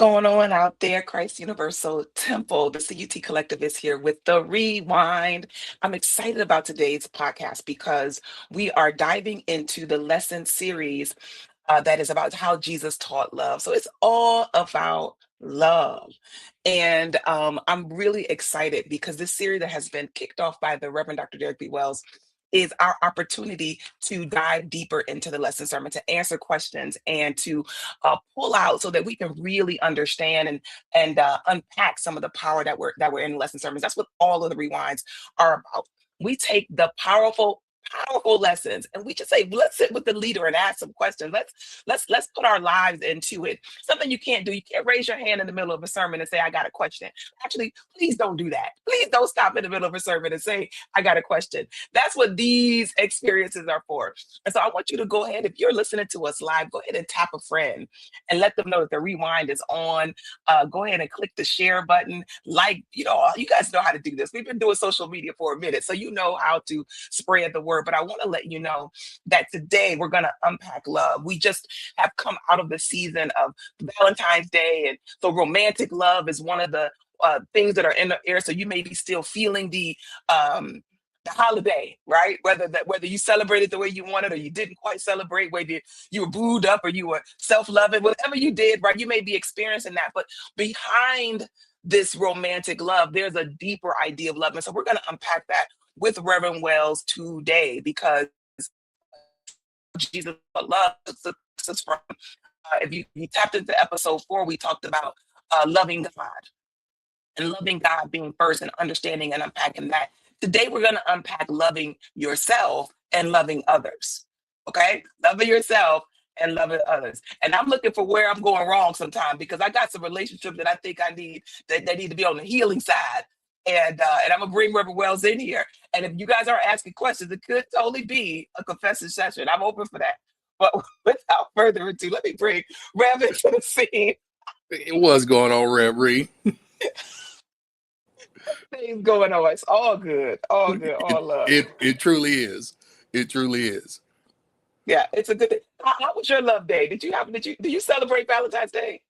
going on out there, Christ Universal Temple? The CUT Collective is here with the Rewind. I'm excited about today's podcast because we are diving into the lesson series that is about how Jesus taught love. So it's all about love. And I'm really excited because this series that has been kicked off by the Reverend Dr. Derrick B is our opportunity to dive deeper into the lesson sermon, to answer questions, and to pull out so that we can really understand and unpack some of the power that we're in lesson sermons. That's what all of the rewinds are about. We take the powerful lessons and we just say, let's sit with the leader and ask some questions. Let's put our lives into it. Something you can't do. You can't raise your hand in the middle of a sermon and say, I got a question. Actually, please don't do that. Please don't stop in the middle of a sermon and say, I got a question. That's what these experiences are for. And so I want you to go ahead, if you're listening to us live, go ahead and tap a friend and let them know that the rewind is on. Go ahead and click the share button. You guys know how to do this. We've been doing social media for a minute, so you know how to spread the word. But I want to let you know that today we're going to unpack love. We just have come out of the season of Valentine's Day. And so romantic love is one of the things that are in the air. So you may be still feeling the holiday, right? Whether you celebrated the way you wanted or you didn't quite celebrate, whether you were booed up or you were self-loving, whatever you did, right? You may be experiencing that. But behind this romantic love, there's a deeper idea of love. And so we're going to unpack that with Reverend Wells today because Jesus love us from. If you tapped into episode 4, we talked about loving God and loving God being first and understanding and unpacking that. Today, we're going to unpack loving yourself and loving others. Okay? Loving yourself and loving others. And I'm looking for where I'm going wrong sometimes because I got some relationships that I think I need that they need to be on the healing side. And I'm gonna bring Reverend Wells in here. And if you guys are asking questions, it could totally be a confession session. I'm open for that. But without further ado, let me bring Reverend to the scene. What's going on, Rev Ree? Things going on. It's all good, all love. It truly is. It truly is. Yeah, it's a good thing. How was your love day? Did you celebrate Valentine's Day?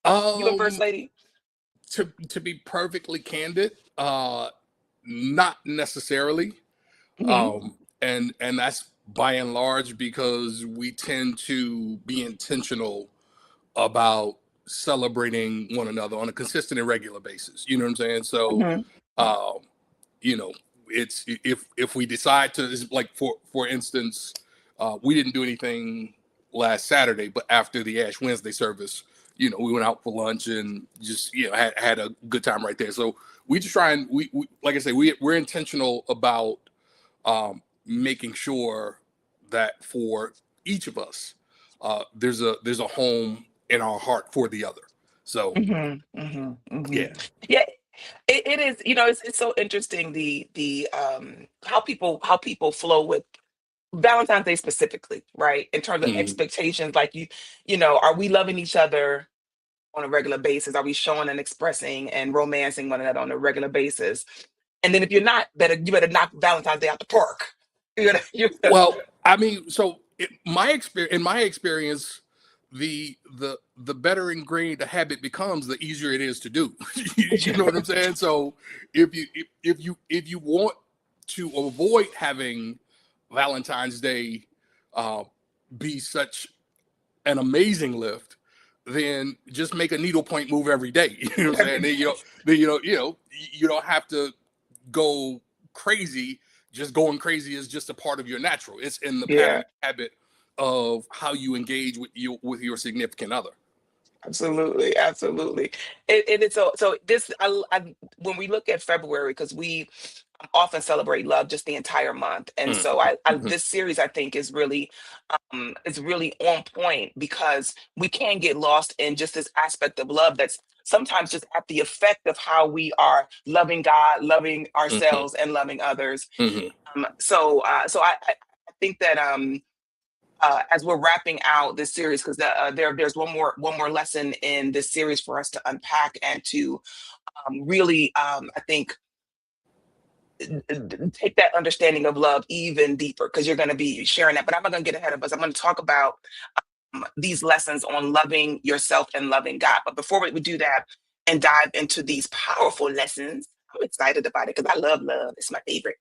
You and First Um, Lady? to be perfectly candid, not necessarily. Hmm. And that's by and large because we tend to be intentional about celebrating one another on a consistent and regular basis. You know what I'm saying? So, Hmm. um, you know, it's if we decide to, like for instance, we didn't do anything last Saturday, but after the Ash Wednesday service, we went out for lunch and just had a good time right there. So we just try and we like I say, we're intentional about making sure that for each of us, there's a home in our heart for the other. So Hmm. Hmm. Hmm. yeah. Yeah, it is. It's so interesting the how people flow with Valentine's Day specifically, right? In terms of Mhm. expectations, like are we loving each other on a regular basis? Are we showing and expressing and romancing one another on a regular basis? And then if you're not, you better knock Valentine's Day out the park. Well, I mean, so in my experience, the better ingrained the habit becomes, the easier it is to do. You know what I'm saying? So if you want to avoid having Valentine's Day uh, be such an amazing lift, then just make a needlepoint move every day. You know what I'm saying? You don't have to go crazy. Just going crazy is just a part of your natural. It's in the pattern Yeah, and habit of how you engage with your significant other. absolutely, absolutely. It is so this when we look at February, because we often celebrate love just the entire month, and so I Mm-hmm. this series I think is really on point because we can get lost in just this aspect of love that's sometimes just at the effect of how we are loving God, loving Mm-hmm. ourselves, and loving others. Mm-hmm. So I think that as we're wrapping out this series, because there's one more lesson in this series for us to unpack and to really, I think, take that understanding of love even deeper, because you're going to be sharing that. But I'm not going to get ahead of us. I'm going to talk about these lessons on loving yourself and loving God. But before we do that and dive into these powerful lessons, I'm excited about it because I love love. It's my favorite.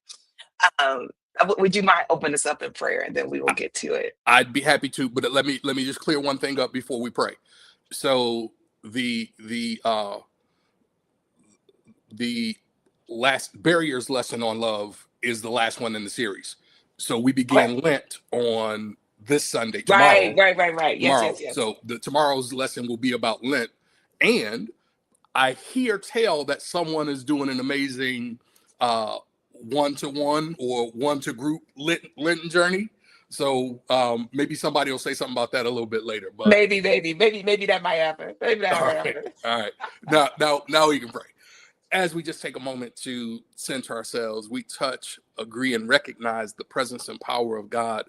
Um, would you mind opening us up in prayer and then we will get to it? I'd be happy to, but let me just clear one thing up before we pray. So the last barriers lesson on love is the last one in the series. So we Right, began Lent on this Sunday, right, tomorrow. right, right, right. Yes, Tomorrow. yes, yes. So tomorrow's lesson will be about Lent. And I hear tell that someone is doing an amazing one-to-one or one-to-group Lenten journey. So maybe somebody will say something about that a little bit later. But Maybe that might happen. Maybe that all might right, happen. all right. Now we can pray. As we just take a moment to center ourselves, we touch, agree, and recognize the presence and power of God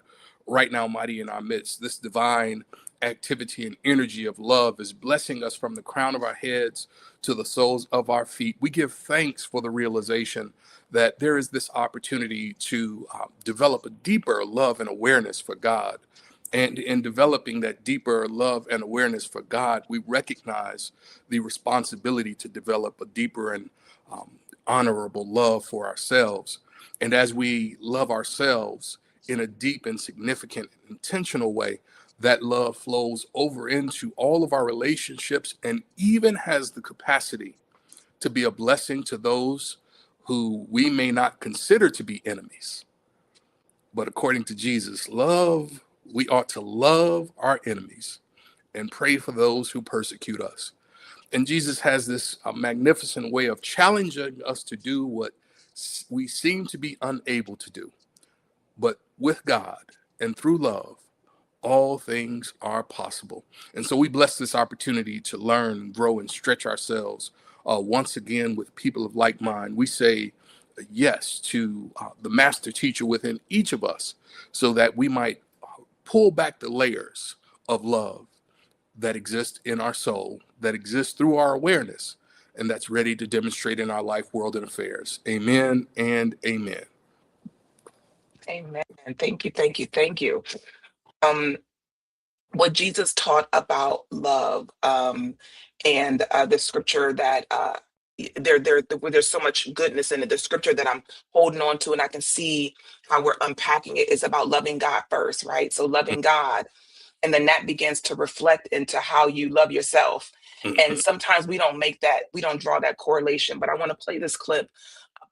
right now, mighty in our midst. This divine activity and energy of love is blessing us from the crown of our heads to the soles of our feet. We give thanks for the realization that there is this opportunity to develop a deeper love and awareness for God. And in developing that deeper love and awareness for God, we recognize the responsibility to develop a deeper and honorable love for ourselves. And as we love ourselves in a deep and significant, intentional way, that love flows over into all of our relationships and even has the capacity to be a blessing to those who we may not consider to be enemies. But according to Jesus, we ought to love our enemies and pray for those who persecute us. And Jesus has this magnificent way of challenging us to do what we seem to be unable to do. But with God and through love, all things are possible. And so we bless this opportunity to learn, grow, and stretch ourselves once again with people of like mind. We say yes to the master teacher within each of us so that we might pull back the layers of love that exist in our soul, that exist through our awareness, and that's ready to demonstrate in our life, world, and affairs. Amen and amen. Amen. Thank you, thank you, thank you. Um, what Jesus taught about love, and the scripture that there's so much goodness in it. The scripture that I'm holding on to, and I can see how we're unpacking it, is about loving God first, right? So loving God, and then that begins to reflect into how you love yourself. And Mhm. sometimes we don't draw that correlation. But I want to play this clip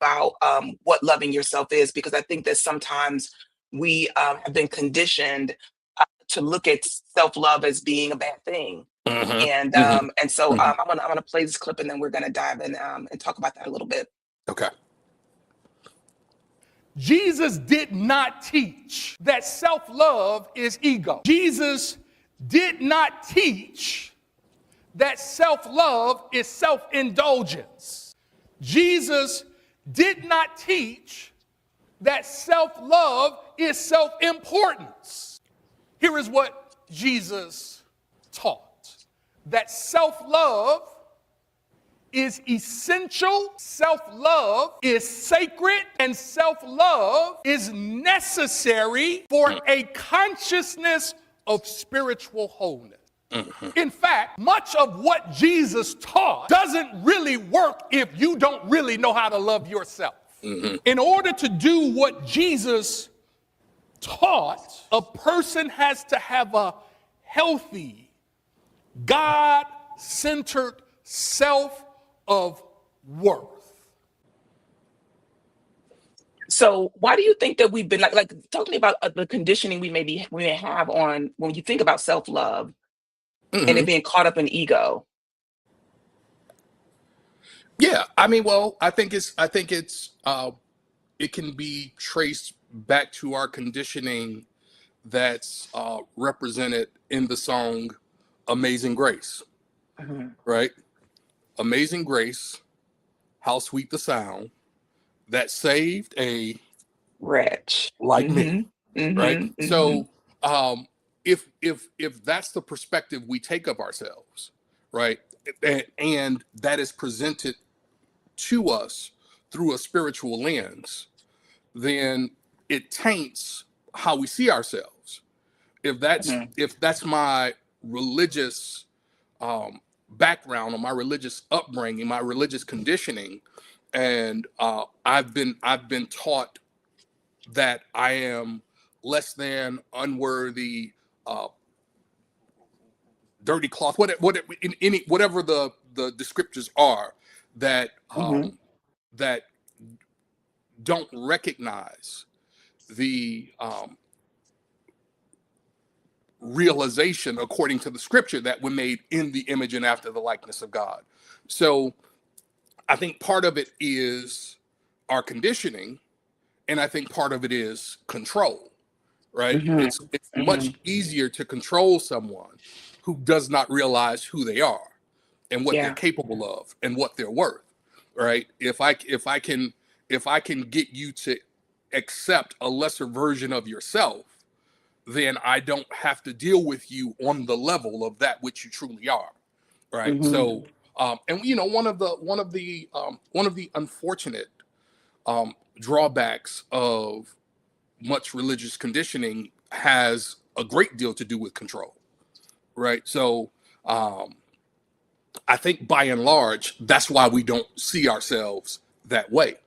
about what loving yourself is, because I think that sometimes we have been conditioned to look at self-love as being a bad thing. Mhm. And so Mhm. I'm gonna play this clip and then we're gonna dive in and talk about that a little bit. Okay. Jesus did not teach that self love is ego. Jesus did not teach that self love is self indulgence. Jesus did not teach that self love is self importance. Here is what Jesus taught: that self love is essential, self-love is sacred, and self-love is necessary for a consciousness of spiritual wholeness. In fact, much of what Jesus taught doesn't really work if you don't really know how to love yourself. In order to do what Jesus taught, a person has to have a healthy, God-centered self of worth. So why do you think that we've been like talk to me about the conditioning we may have on when you think about self-love and it Mhm. being caught up in ego? Yeah, I mean, well, I think it's it can be traced back to our conditioning that's represented in the song Amazing Grace, Mhm. right? Amazing Grace, how sweet the sound that saved a Rich. like me, Mm-hmm. right? Mm-hmm. Mm-hmm. So if that's the perspective we take of ourselves, right, and that is presented to us through a spiritual lens, then it taints how we see ourselves. Mhm. if that's my religious background, or my religious upbringing, my religious conditioning, and I've been taught that I am less than, unworthy, uh, dirty cloth, whatever the descriptors are, that Mhm. that don't recognize the realization, according to the scripture, that we're made in the image and after the likeness of God. So I think part of it is our conditioning, and I think part of it is control. Right? Mhm. It's much Mhm. easier to control someone who does not realize who they are and what they're Yeah. capable of and what they're worth. Right? If I can get you to accept a lesser version of yourself, then I don't have to deal with you on the level of that which you truly are. Right? Mhm. So, and one of the unfortunate drawbacks of much religious conditioning has a great deal to do with control, right? So, I think by and large, that's why we don't see ourselves that way.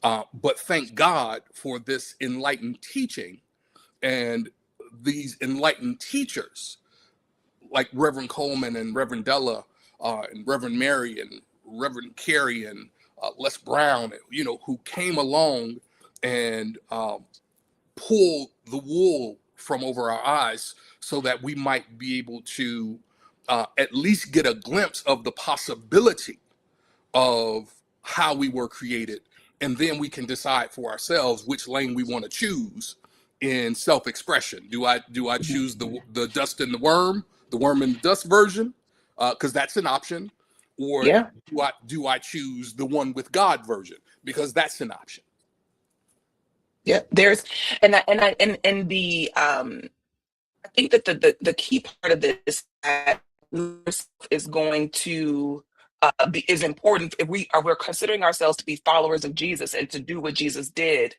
But thank God for this enlightened teaching and these enlightened teachers like Reverend Coleman and Reverend Della, and Reverend Mary and Reverend Carey and Les Brown, who came along and pull the wool from over our eyes so that we might be able to at least get a glimpse of the possibility of how we were created. And then we can decide for ourselves which lane we want to choose in self-expression. Do I Mhm. choose the dust and the worm and the dust version? Because that's an option. Or Yeah. do I choose the one with God version? Because that's an option. Yeah. There's and the I think that the key part of this that is going to is important if we're considering ourselves to be followers of Jesus and to do what Jesus did.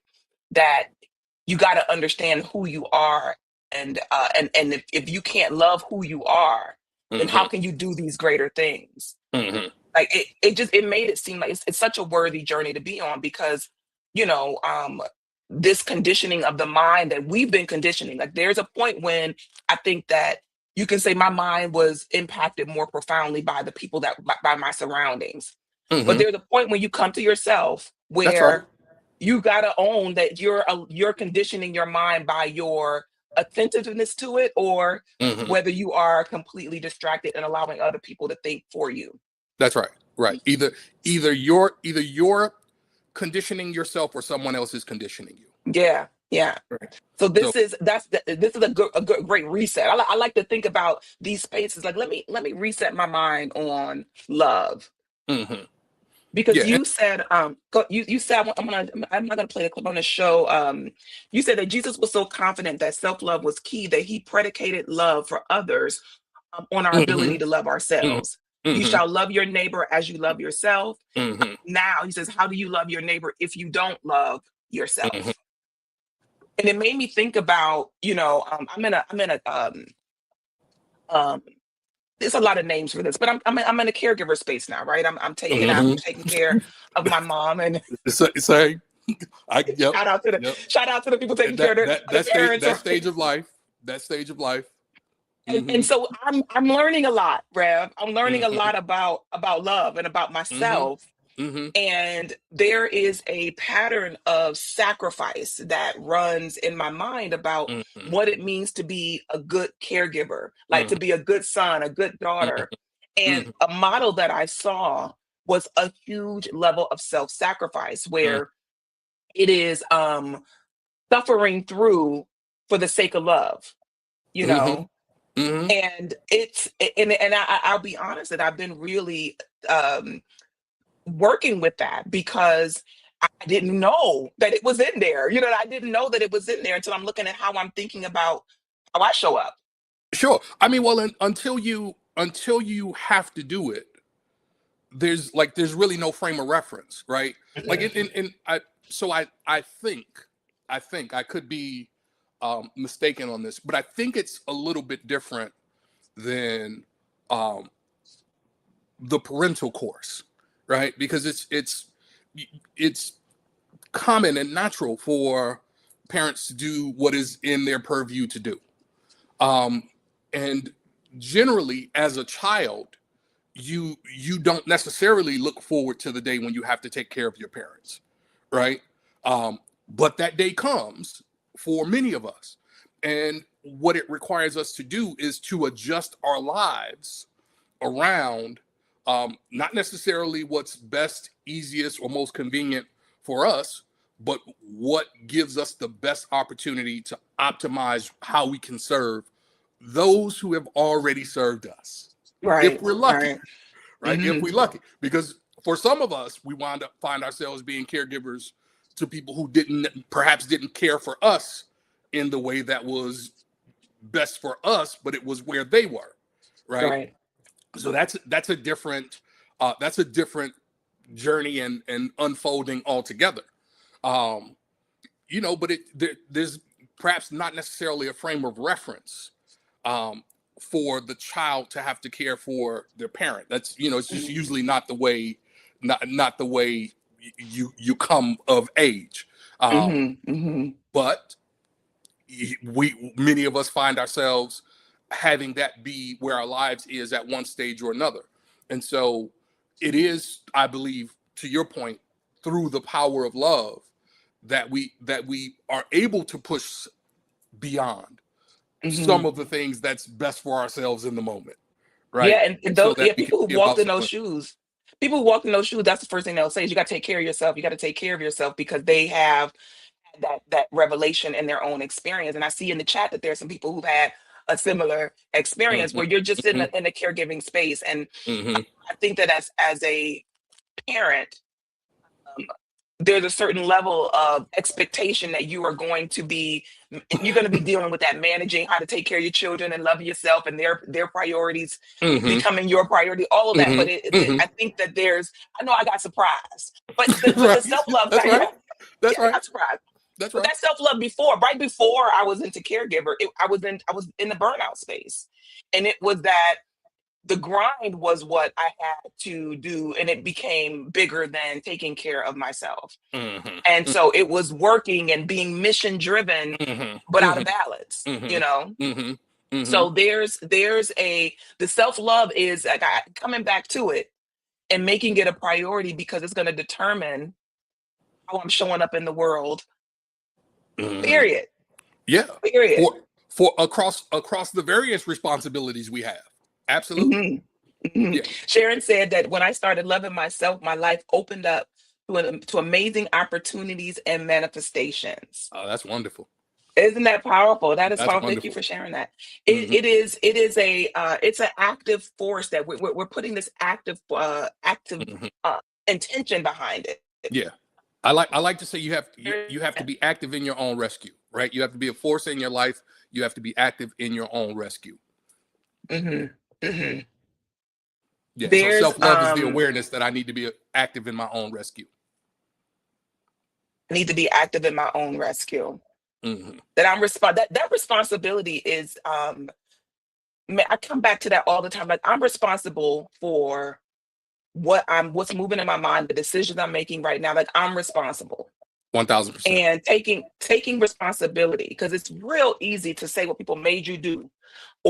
That you got to understand who you are, and if you can't love who you are, then how Hmm. can you do these greater things? Hmm. Like it made it seem like it's such a worthy journey to be on because you know this conditioning of the mind that we've been conditioning, like there's a point when I think that you can say my mind was impacted more profoundly by the people that by my surroundings, but Hmm. there's a point when you come to yourself That's right. where you got to own that you're conditioning your mind by your attentiveness to it, or Hmm. whether you are completely distracted and allowing other people to think for you. That's right. Right. Either you're conditioning yourself or someone else is conditioning you. Yeah, yeah. Right. So So. this is a good great reset. I like to think about these spaces like let me reset my mind on love, Hmm. because Yeah. you said you said I'm not gonna play the clip on the show. You said that Jesus was so confident that self-love was key that he predicated love for others on our Hmm. ability to love Hmm. ourselves. You Hmm. shall love your neighbor as you love yourself. Hmm. Now he says, how do you love your neighbor if you don't love Hmm. yourself? And it made me think about, um, there's a lot of names for this, but I'm in a caregiver space now, right? I'm Hmm. taking care of my mom, and Say, yep, yep. shout out to the people taking care That of their that stage parents, that right? stage of life, that stage of life. And Hmm. so I'm learning a lot, Rev. I'm learning a Hmm. lot about love and about Hmm. myself. Hmm. And there is a pattern of sacrifice that runs in my mind about Hmm. what it means to be a good caregiver, like Hmm. to be a good son, a good daughter. And Hmm. a model that I saw was a huge level of self-sacrifice where it is suffering through for the sake of love, you Hmm. know? Hmm. And I'll be honest that I've been really um working with that because I didn't know that it was in there. I didn't know that it was in there until I'm looking at how I'm thinking about how I show up. Sure. I mean, well, until you have to do it, there's really no frame of reference, right? Like Mhm. in I so I think I could be mistaken on this, but I think it's a little bit different than the parental course, right? Because it's common and natural for parents to do what is in their purview to do. And generally, as a child, you don't necessarily look forward to the day when you have to take care of your parents, right? But that day comes for many of us, and what it requires us to do is to adjust our lives around not necessarily what's best, easiest, or most convenient for us, but what gives us the best opportunity to optimize how we can serve those who have already served us, if Right. we're lucky, Right. right? If we're lucky, because for some of us, we find ourselves being caregivers to people who perhaps didn't care for us in the way that was best for us, but it was where they were, right? Right. So that's a different journey and unfolding altogether. But there's perhaps not necessarily a frame of reference for the child to have to care for their parent. That's it's just usually not the way, not the way you come of age. But many of us find ourselves having that be where our lives is at one stage or another. And so it is, I believe, to your point, through the power of love that we are able to push beyond some of the things that's best for ourselves in the moment, right? Yeah, and So those, that yeah, we can people who be walked about in those something. shoes, people who walked in those shoes, that's the first thing they'll say is you got to take care of yourself. You got to take care of yourself because they have had that revelation in their own experience. And I see in the chat that there's some people who've had a similar experience Mhm, where you're just mhm, in a caregiving space. And mhm, I think that as a parent, um, there's a certain level of expectation that you're going to be dealing with that, managing how to take care of your children and love yourself and their priorities mhm, becoming your priority, all of that. But mhm, mhm. I think that I know I got surprised, but the Right. self-love That's side, right. yeah, That's yeah, I right. got surprised. That's But right. that self-love right before I was into caregiver, I was in the burnout space. And it was that the grind was what I had to do, and it became bigger than taking care of myself. Mhm, And so it was working and being mission driven, mhm, but out of mhm, balance, you mhm, know? mhm, mhm, So the self-love is like coming back to it and making it a priority because it's going to determine how I'm showing up in the world, mhm. period, Yeah. period. For across the various responsibilities we have. Absolutely. Mhm, mhm. Yeah. Sharon said that when I started loving myself, my life opened up to amazing opportunities and manifestations. Oh, that's wonderful. Isn't that powerful? That is That's powerful. Thank you wonderful. for sharing that. Hmm. It is a it's an active force that we're putting this active Hmm. uh intention behind it. Yeah. I like to say you have to be active in your own rescue, right? You have to be a force in your life. You have to be active in your own rescue. Hmm. Hmm. Yeah. So There's self-love is the awareness that I need to be active in my own rescue. I need to be active in my own rescue. Hmm. That that responsibility is man, I come back to that all the time. Like I'm responsible for what's moving in my mind, the decisions I'm making right now. Like I'm responsible. 1000%. And taking responsibility because it's real easy to say what people made you do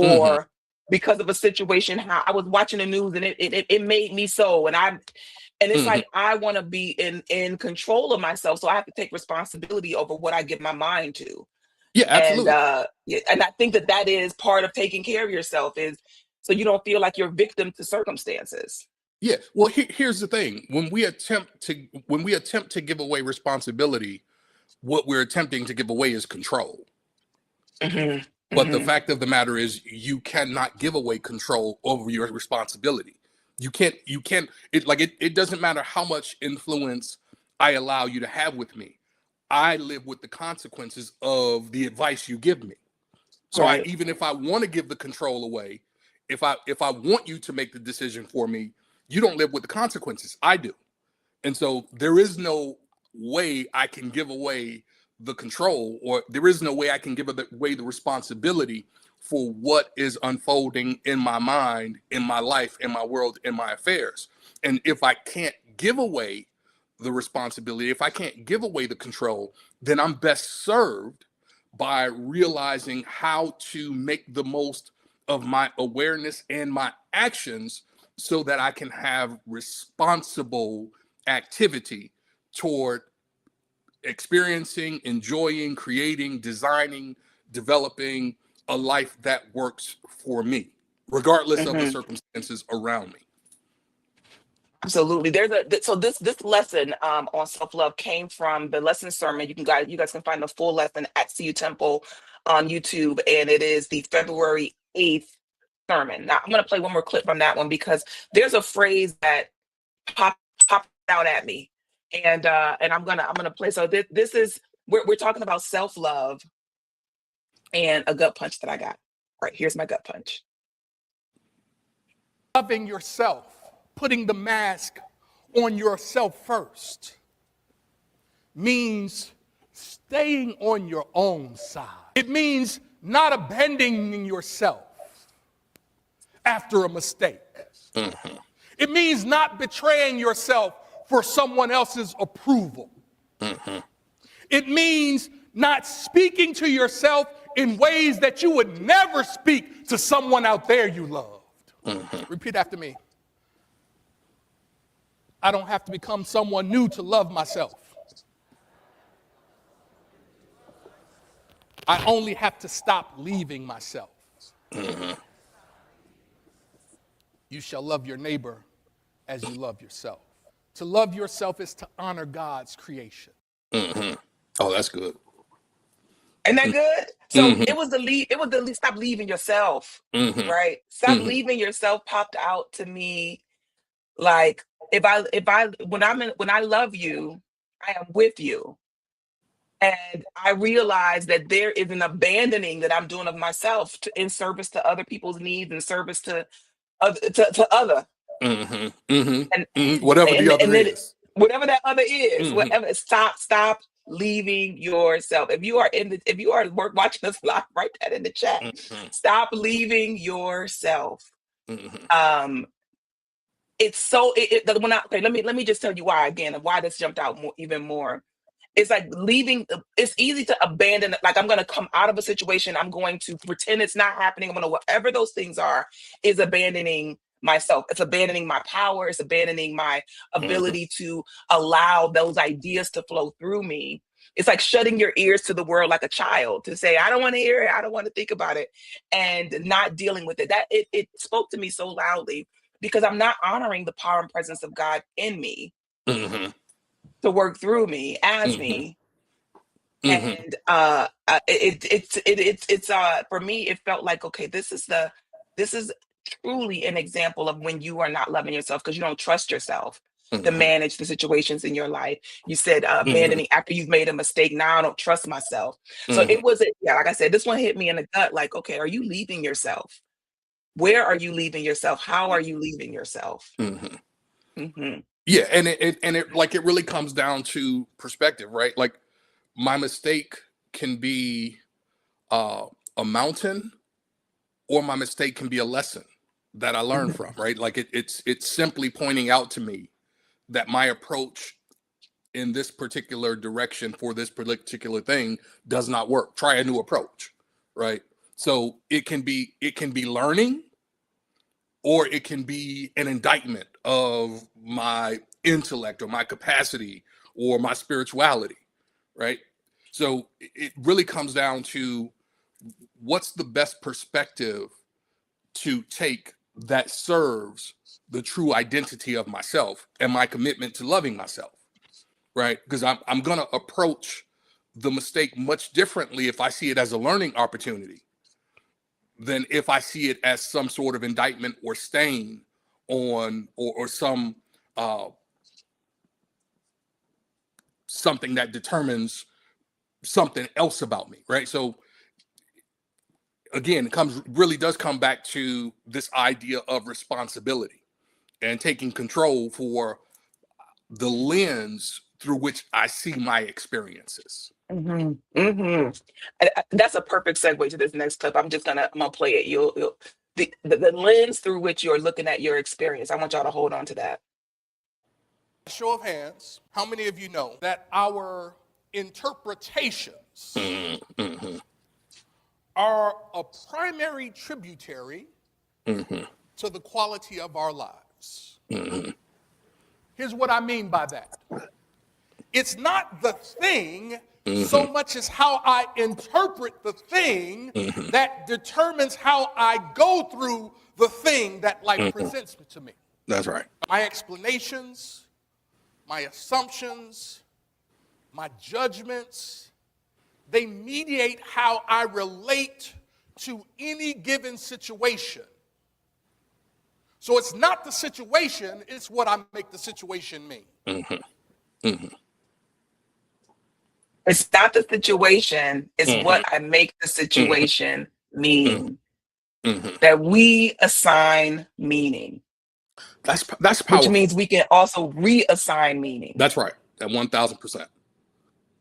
Hmm. or because of a situation how I was watching the news and it made me so and it's Hmm. like I want to be in control of myself, so I have to take responsibility over what I give my mind to. Yeah. And Absolutely. yeah, and I think that that is part of taking care of yourself is so you don't feel like you're victim to circumstances. Yeah. Well, here's the thing: when we attempt to give away responsibility, what we're attempting to give away is control. Hmm. But the Hmm. fact of the matter is, you cannot give away control over your responsibility. You can't, it doesn't matter how much influence I allow you to have with me. I live with the consequences of the advice you give me. So Right. even if I want to give the control away, if I want you to make the decision for me, you don't live with the consequences. I do. And so there is no way I can give away the control, or there is no way I can give away the responsibility for what is unfolding in my mind, in my life, in my world, in my affairs. And if I can't give away the responsibility, if I can't give away the control, then I'm best served by realizing how to make the most of my awareness and my actions so that I can have responsible activity toward experiencing, enjoying, creating, designing, developing a life that works for me, regardless of the Hmm. circumstances around me. Absolutely. So this lesson on self-love came from the lesson sermon. You guys can find the full lesson at CU Temple on YouTube, and it is the February 8th sermon. Now I'm gonna play one more clip from that one because there's a phrase that popped out at me. And I'm gonna play. So this is we're talking about self-love and a gut punch that I got. All right, here's my gut punch. Loving yourself, putting the mask on yourself first, means staying on your own side. It means not abandoning yourself after a mistake. Mm-hmm. It means not betraying yourself for someone else's approval. Mm-hmm. It means not speaking to yourself in ways that you would never speak to someone out there you loved. Mm-hmm. Repeat after me. I don't have to become someone new to love myself. I only have to stop leaving myself. Mm-hmm. You shall love your neighbor as you love yourself. To love yourself is to honor God's creation. Mm-hmm. Oh, that's good. Isn't that good? So Mm-hmm. it was the stop leaving yourself, Mm-hmm. right? Stop Mm-hmm. leaving yourself popped out to me like if I when I love you, I am with you. And I realize that there is an abandoning that I'm doing of myself in service to other people's needs and service to other. Mm-hmm. Mm-hmm. And Mm-hmm. Whatever the other and then is. whatever that other is, Mm-hmm. whatever, stop leaving yourself. If you are watching us live, write that in the chat. Mm-hmm. Stop leaving yourself. Mm-hmm. Um, it's so when I okay, let me just tell you why again, and why this jumped out even more. It's like leaving. It's easy to abandon. Like I'm going to come out of a situation. I'm going to pretend it's not happening. I'm going to whatever those things are is abandoning myself. It's abandoning my power. It's abandoning my Mm-hmm. ability to allow those ideas to flow through me. It's like shutting your ears to the world like a child to say, I don't want to hear it. I don't want to think about it, and not dealing with it. That it spoke to me so loudly because I'm not honoring the power and presence of God in me Mm-hmm. to work through me as Mm-hmm. me. Mm-hmm. And it's for me it felt like, okay, this is truly an example of when you are not loving yourself because you don't trust yourself to Mm-hmm. manage the situations in your life. You said Mm-hmm. abandoning after you've made a mistake. Now I don't trust myself. So Mm-hmm. it was yeah, like I said, this one hit me in the gut. Like, okay, are you leaving yourself? Where are you leaving yourself? How are you leaving yourself? Mm-hmm. Hmm. Yeah, and it like it really comes down to perspective, right? Like my mistake can be uh, a mountain, or my mistake can be a lesson that I learn from, right? Like it's simply pointing out to me that my approach in this particular direction for this particular thing does not work. Try a new approach, right? So it can be learning, or it can be an indictment of my intellect or my capacity or my spirituality, right? So it really comes down to what's the best perspective to take that serves the true identity of myself and my commitment to loving myself, right? Because I'm going to approach the mistake much differently if I see it as a learning opportunity than if I see it as some sort of indictment or stain on or some uh, something that determines something else about me, right? So again, really does come back to this idea of responsibility and taking control for the lens through which I see my experiences. Hmm. Hmm. That's a perfect segue to this next clip. I'm gonna play it. The lens through which you're looking at your experience. I want y'all to hold on to that. Show of hands, how many of you know that our interpretations Mm-hmm. are a primary tributary Mm-hmm. to the quality of our lives? Mm-hmm. Here's what I mean by that. It's not the thing so Mm-hmm. much as how I interpret the thing Mm-hmm. that determines how I go through the thing that life Mm-hmm. presents to me. That's right. My explanations, my assumptions, my judgments, they mediate how I relate to any given situation. So it's not the situation, it's what I make the situation mean. Mm-hmm. Mm-hmm. It's not the situation, it's Mm-hmm. what I make the Mm-hmm. situation mean. Mm-hmm. That we assign meaning, That's which powerful. means we can also reassign meaning. That's right. At 1,000%.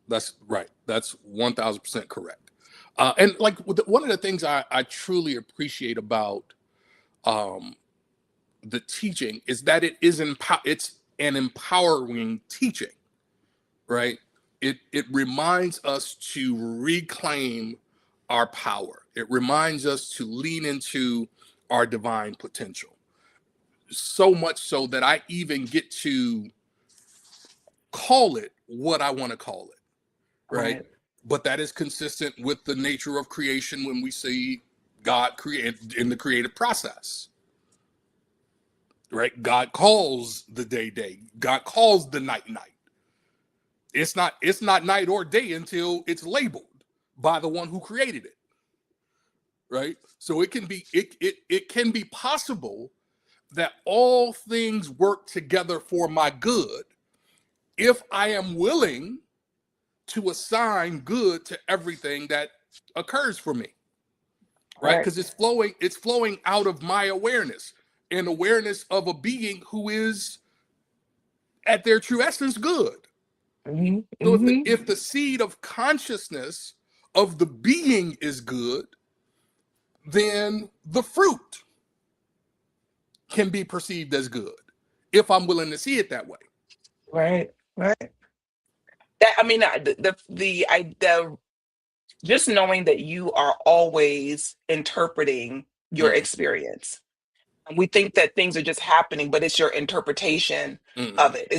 That's right. That's 1,000% correct. And like one of the things I truly appreciate about um, the teaching is that it's an empowering teaching, right? It reminds us to reclaim our power. It reminds us to lean into our divine potential. So much so that I even get to call it what I want to call it, right? Right. But that is consistent with the nature of creation when we see God create in the creative process, right? God calls the day. God calls the night. It's not night or day until it's labeled by the one who created it, right? So it can be possible that all things work together for my good if I am willing to assign good to everything that occurs for me, right? Right. Because it's flowing out of my awareness and awareness of a being who is at their true essence good. Hmm. So Hmm. if the seed of consciousness of the being is good, then the fruit can be perceived as good if I'm willing to see it that way. Right. Right. That I mean, the just knowing that you are always interpreting your Mm, experience. And we think that things are just happening, but it's your interpretation of mm, it.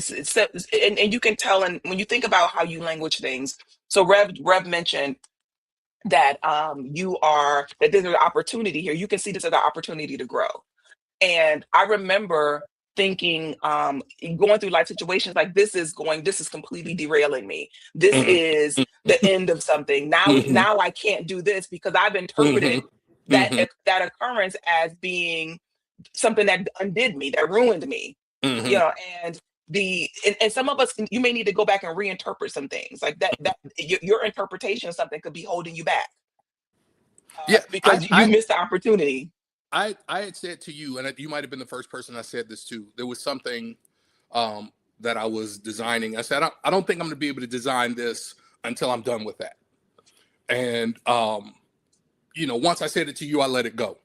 And you can tell, and when you think about how you language things. So Rev mentioned that that there's an opportunity here. You can see this as an opportunity to grow. And I remember thinking, going through life situations like this is completely derailing me. This mm, is the end of something. mm, Now I can't do this because I've interpreted mm, that mm, that occurrence as being something that undid me, that ruined me. You mm. know, and and some of us, you may need to go back and reinterpret some things like that your interpretation of something could be holding you back, Yeah, because you missed the opportunity. I had said to you, and you might have been the first person I said this to. There was something um, that I was designing. I said, I don't think I'm going to be able to design this until I'm done with that. And once I said it to you, I let it go.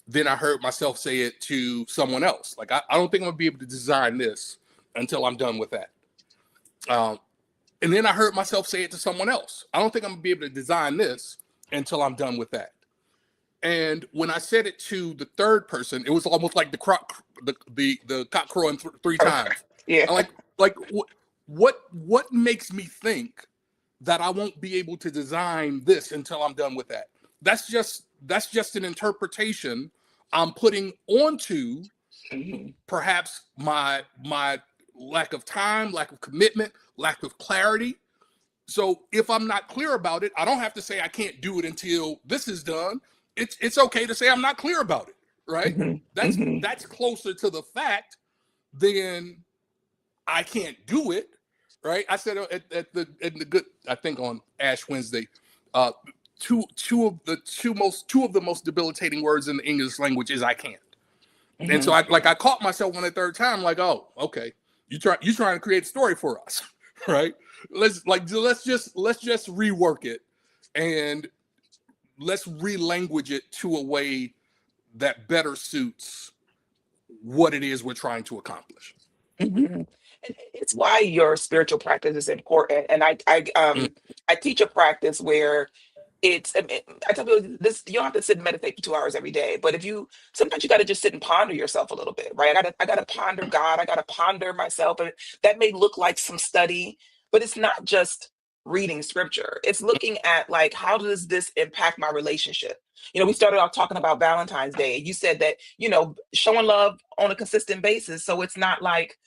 Then I heard myself say it to someone else. Like, I don't think I'm going to be able to design this until I'm done with that. Um, and then I heard myself say it to someone else. I don't think I'm going to be able to design this until I'm done with that. And when I said it to the third person, it was almost like the cock crowing three times. Yeah. I'm like what makes me think that I won't be able to design this until I'm done with that? That's just an interpretation I'm putting onto Mhm. perhaps my lack of time, lack of commitment, lack of clarity. So if I'm not clear about it, I don't have to say I can't do it until this is done. It's okay to say I'm not clear about it, right? Mhm. That's Mhm. that's closer to the fact than I can't do it, right? I said at the good, I think on Ash Wednesday, uh, two of the most debilitating words in the English language is I can't. And so Mhm. I caught myself on the third time, like, oh, okay, you trying to create a story for us, right? Let's just rework it, and let's relanguage it to a way that better suits what it is we're trying to accomplish. Mhm. And it's why your spiritual practice is important. And Mm, I teach a practice where I tell people this: you don't have to sit and meditate for 2 hours every day, but if you sometimes you got to just sit and ponder yourself a little bit, right? I gotta ponder God, I gotta ponder myself, and that may look like some study, but it's not just reading scripture. It's looking at, like, how does this impact my relationship? We started off talking about Valentine's Day, and you said that, showing love on a consistent basis. So it's not like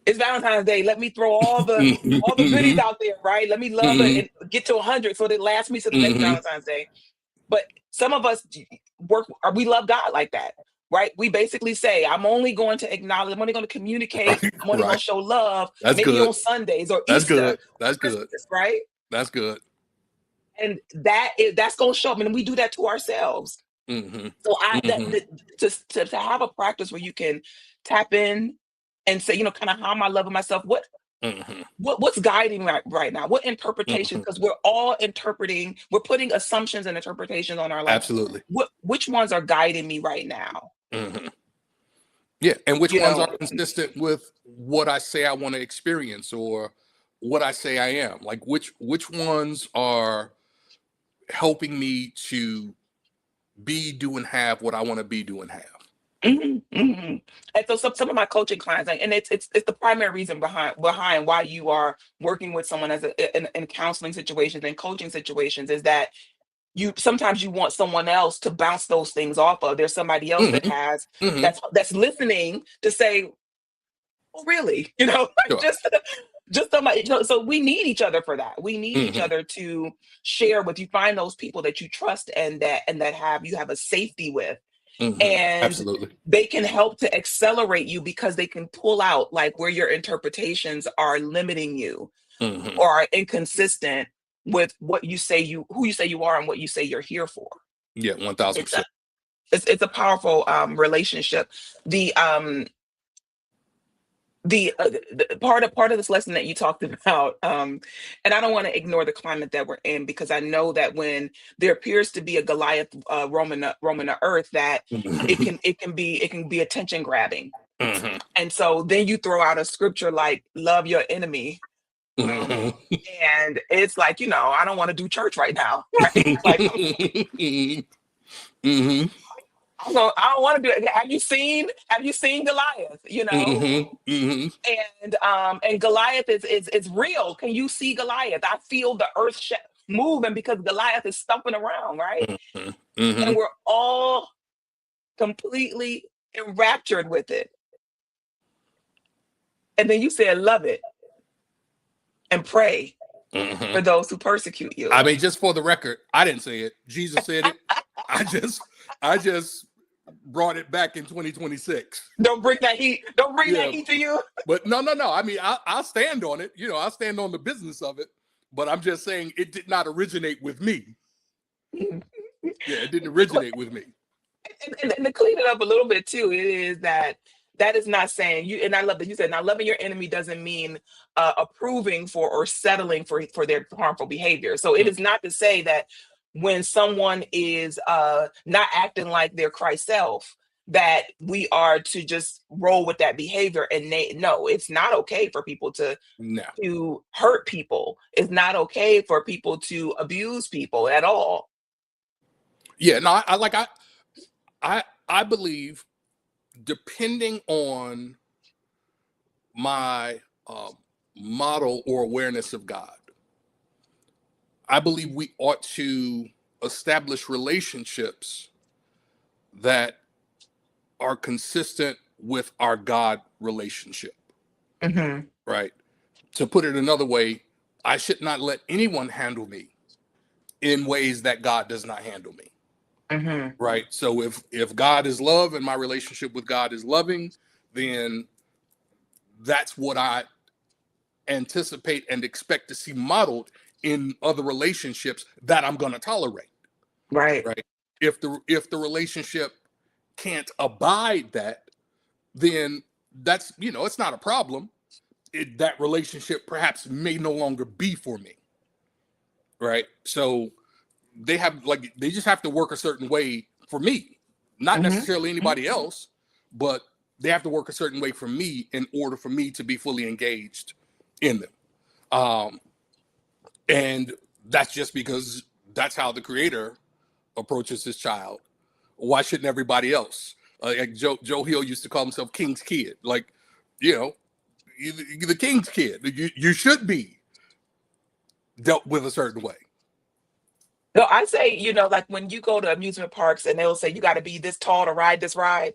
it's Valentine's Day. Let me throw all the goodies mhm, out there, right? Let me love it mhm, and get to 100 so that it lasts me to the next mhm. Valentine's Day. But some of us we love God like that, right? We basically say, I'm only going to acknowledge, I'm only going to communicate, Right, I'm only going right. to show love That's maybe good. on Sundays or That's Easter good. That's or good. Christmas, right? That's good. And that's going to show up, and we do that to ourselves. Hmm. So I that, Hmm. that to have a practice where you can tap in and say, kind of, how am I loving myself? Hmm. What's guiding right now? What interpretation? Hmm. Because we're all interpreting, we're putting assumptions and interpretations on our life. Absolutely. Which ones are guiding me right now? Hmm. Yeah, and which You ones are know, consistent with what I say I want to experience or what I say I am? Like which ones are helping me to be, do, and have what I want to be, do, and have? mhm, mhm. And so some of my coaching clients, like, and it's the primary reason behind why you are working with someone in counseling situations and coaching situations, is that you sometimes you want someone else to bounce those things off of. There's somebody else that Hmm. has Hmm. that's listening to say, oh, really? Like, Sure. just somebody. So we need each other for that. We need each Hmm. other to share with. You find those people that you trust and that have a safety with, Hmm. and Absolutely. they can help to accelerate you because they can pull out, like, where your interpretations are limiting you Hmm. or are inconsistent with who you say you are and what you say you're here for. Yeah, one thousand It's a percent. it's a powerful relationship. The part of this lesson that you talked about, and I don't want to ignore the climate that we're in, because I know that when there appears to be a Goliath roaming the earth, that Hmm. it can be attention grabbing. Hmm. And so then you throw out a scripture like love your enemy. um Hmm. and it's like, I don't want to do church right now. Right? Like, Hmm. I don't want to do it. Have you seen Goliath? Hmm. Hmm. And Goliath is real. Can you see Goliath? I feel the earth moving because Goliath is stumping around, right? Hmm. Hmm. And we're all completely enraptured with it. And then you said, love it and pray Hmm. for those who persecute you. I mean, just for the record, I didn't say it. Jesus said it. I just brought it back in 2026. Don't bring that heat. Don't bring that Yeah, heat to you. but no, no, no. I mean, I'll stand on it. I'll stand on the business of it. But I'm just saying it did not originate with me. Yeah, it didn't originate with me. And to clean it up a little bit too, it is that is not saying you. And I love that you said, now loving your enemy doesn't mean approving for or settling for their harmful behavior. So it Mm, is not to say that when someone is not acting like their Christ self, that we are to just roll with that behavior. And no, it's not okay for people no. to hurt people. It's not okay for people to abuse people at all. Yeah, no. I believe, depending on my model or awareness of God, I believe we ought to establish relationships that are consistent with our God relationship, Hmm. right? To put it another way, I should not let anyone handle me in ways that God does not handle me, Hmm. right? So if God is love and my relationship with God is loving, then that's what I anticipate and expect to see modeled in other relationships that I'm going to tolerate, Right. right? If the relationship can't abide that, then that's, it's not a problem. that relationship perhaps may no longer be for me. Right. So they just have to work a certain way for me, not necessarily anybody else, but they have to work a certain way for me in order for me to be fully engaged in them. And that's just because that's how the creator approaches his child. Why shouldn't everybody else? Like Joe Hill used to call himself King's Kid. Like, you're the King's Kid. You should be dealt with a certain way. No, I say, like when you go to amusement parks and they'll say you got to be this tall to ride this ride,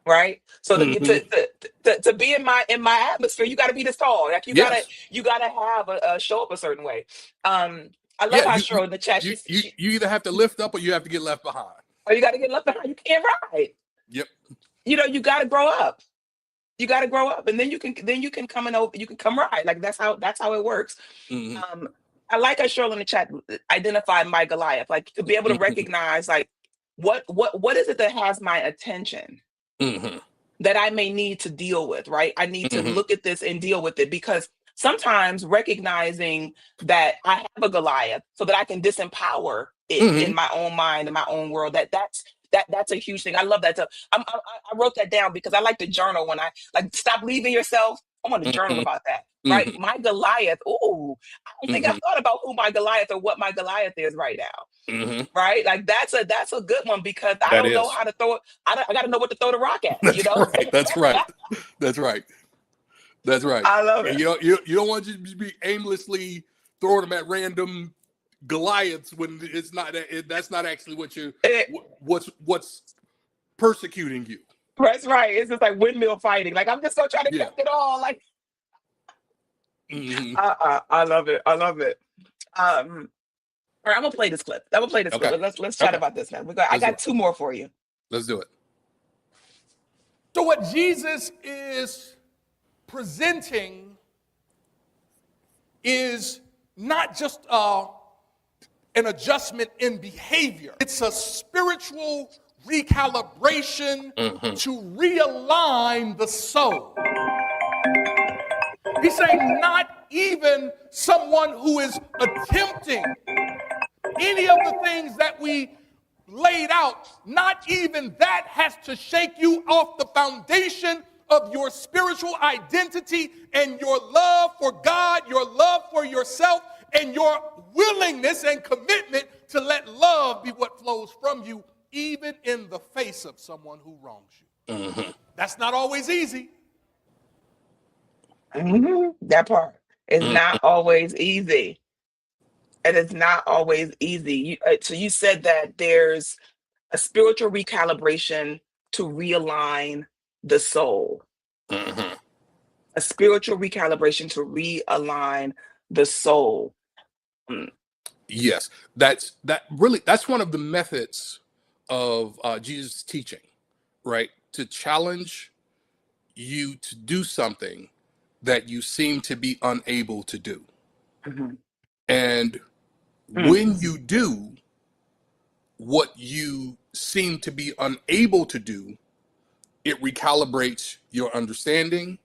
right? So to be in my atmosphere, you got to be this tall. Like Yes. you gotta have a show up a certain way. I love Yeah, how you Cheryl in the chat, you, you she you either have to lift up or you have to get left behind. or you got to get left behind. You can't ride. Yep. You got to grow up. You got to grow up, and then you can come and over. You can come ride. Like that's how it works. I like how Cheryl in the chat identify my Goliath, like to be able to recognize like what is it that has my attention that I may need to deal with, right? I need to look at this and deal with it, because sometimes recognizing that I have a Goliath so that I can disempower it in my own mind, in my own world, that's a huge thing. I love that. So I wrote that down because I like to journal when I like stop leaving yourself. I want to journal about that, right? My Goliath. Oh, I don't think I've thought about who my Goliath or what my Goliath is right now. Right? Like that's a good one, because I don't know how to throw it. I got to know what to throw the rock at. Right. That's right. That's right. That's right. I love it. And you don't want to just be aimlessly throwing them at random Goliaths when it's not. That's not actually what's persecuting you. That's right. It's just like windmill fighting. Like I'm just gonna try to catch it all. Like I love it. I love it. All right, I'm gonna play this clip. Clip. Let's chat about this now. I got two more for you. Let's do it. So what Jesus is presenting is not just an adjustment in behavior. It's a spiritual recalibration to realign the soul. He's saying not even someone who is attempting any of the things that we laid out, not even that has to shake you off the foundation of your spiritual identity and your love for God, your love for yourself, and your willingness and commitment to let love be what flows from you, even in the face of someone who wrongs you. That's not always easy. That part is not always easy. It is not always easy. So you said that there's a spiritual recalibration to realign the soul. A spiritual recalibration to realign the soul. Yes, that's one of the methods of Jesus' teaching, right? To challenge you to do something that you seem to be unable to do. And when you do what you seem to be unable to do, it recalibrates your understanding,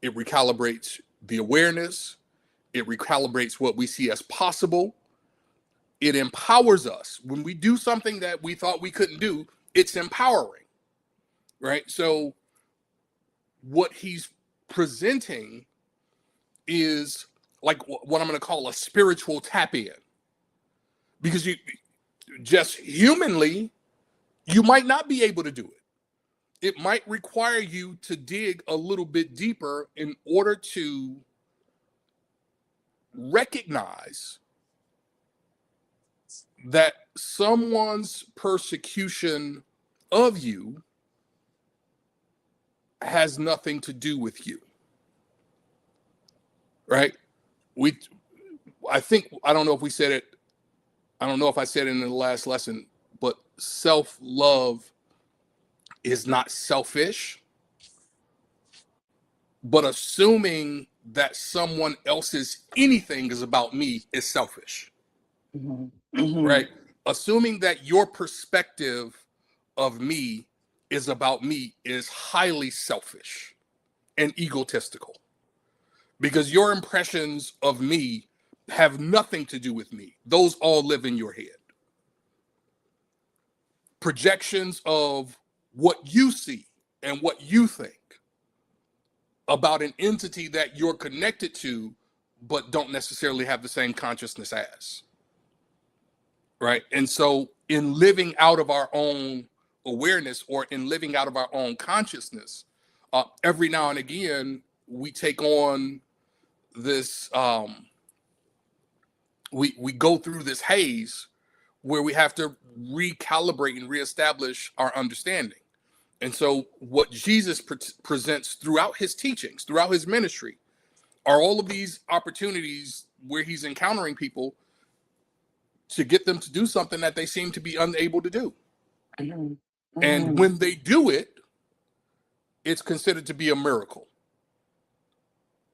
it recalibrates the awareness, it recalibrates what we see as possible. It empowers us. When we do something that we thought we couldn't do, it's empowering, right? So what he's presenting is like what I'm going to call a spiritual tap in, because you just humanly, you might not be able to do it. It might require you to dig a little bit deeper in order to recognize that someone's persecution of you has nothing to do with you, right? I don't know if we said it. I don't know if I said it in the last lesson, but self-love is not selfish, but assuming that someone else's anything is about me is selfish, right? Assuming that your perspective of me is about me is highly selfish and egotistical. because your impressions of me have nothing to do with me. Those all live in your head. Projections of what you see and what you think about an entity that you're connected to, but don't necessarily have the same consciousness as. Right? And so in living out of our own awareness, or in living out of our own consciousness, every now and again, we take on this, we go through this haze where we have to recalibrate and reestablish our understanding. And so what Jesus presents throughout his teachings, throughout his ministry, are all of these opportunities where he's encountering people to get them to do something that they seem to be unable to do. Mhm. And Mhm. when they do it, it's considered to be a miracle.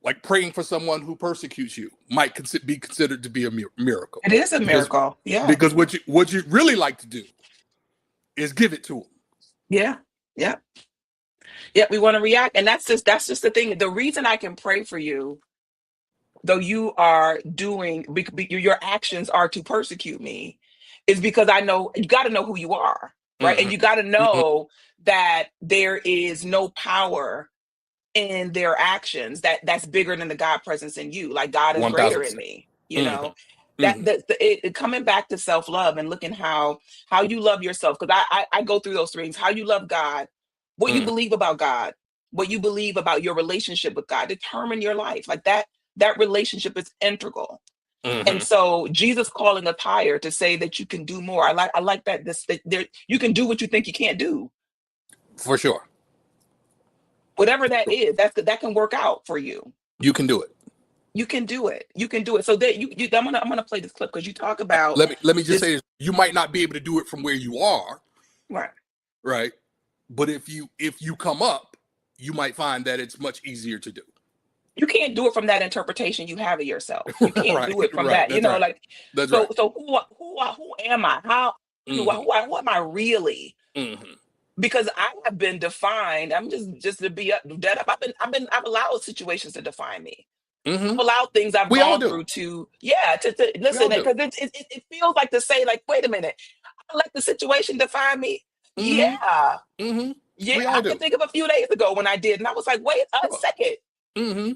Like praying for someone who persecutes you might be considered to be a miracle. It is a Because, miracle. Yeah. because what you really like to do is give it to them. Yeah. Yeah. Yeah. We want to react. And that's just the thing. The reason I can pray for you, though you are doing, your actions are to persecute me, is because I know you got to know who you are. Right. And Mm-hmm. you got to Mm-hmm. know that there is no power in their actions that's bigger than the God presence in you. Like God is greater in 1000%. me, Mm-hmm. that Mm-hmm. coming back to self-love and looking how you love yourself. Because I go through those things: how you love God, what you Mm-hmm. believe about God, what you believe about your relationship with God determine your life. Like that relationship is integral. And Mm-hmm. so Jesus calling us higher to say that you can do more. I like that there you can do what you think you can't do. For sure. Whatever that is, that can work out for you. You can do it. You can do it. You can do it. So that I'm gonna play this clip because you talk about Let me just this. say this. You might not be able to do it from where you are, Right. right? But if you come up, you might find that it's much easier to do. You can't do it from that interpretation you have of yourself. You can't Right, do it from right. that. That's right. Like That's right. so. Who am I? How do I? Mm-hmm. Who am I really? Mm-hmm. Because I have been defined. I'm just to be dead up. I've allowed situations to define me. Mm-hmm. I've allowed things I've We all gone do. through to We all listen, do. because it feels like to say, like, wait a minute, I let the situation define me. Mm-hmm. Yeah. Mm-hmm. Yeah, We all I can do. think of a few days ago when I did, and I was like, wait a Sure. second, Mm-hmm.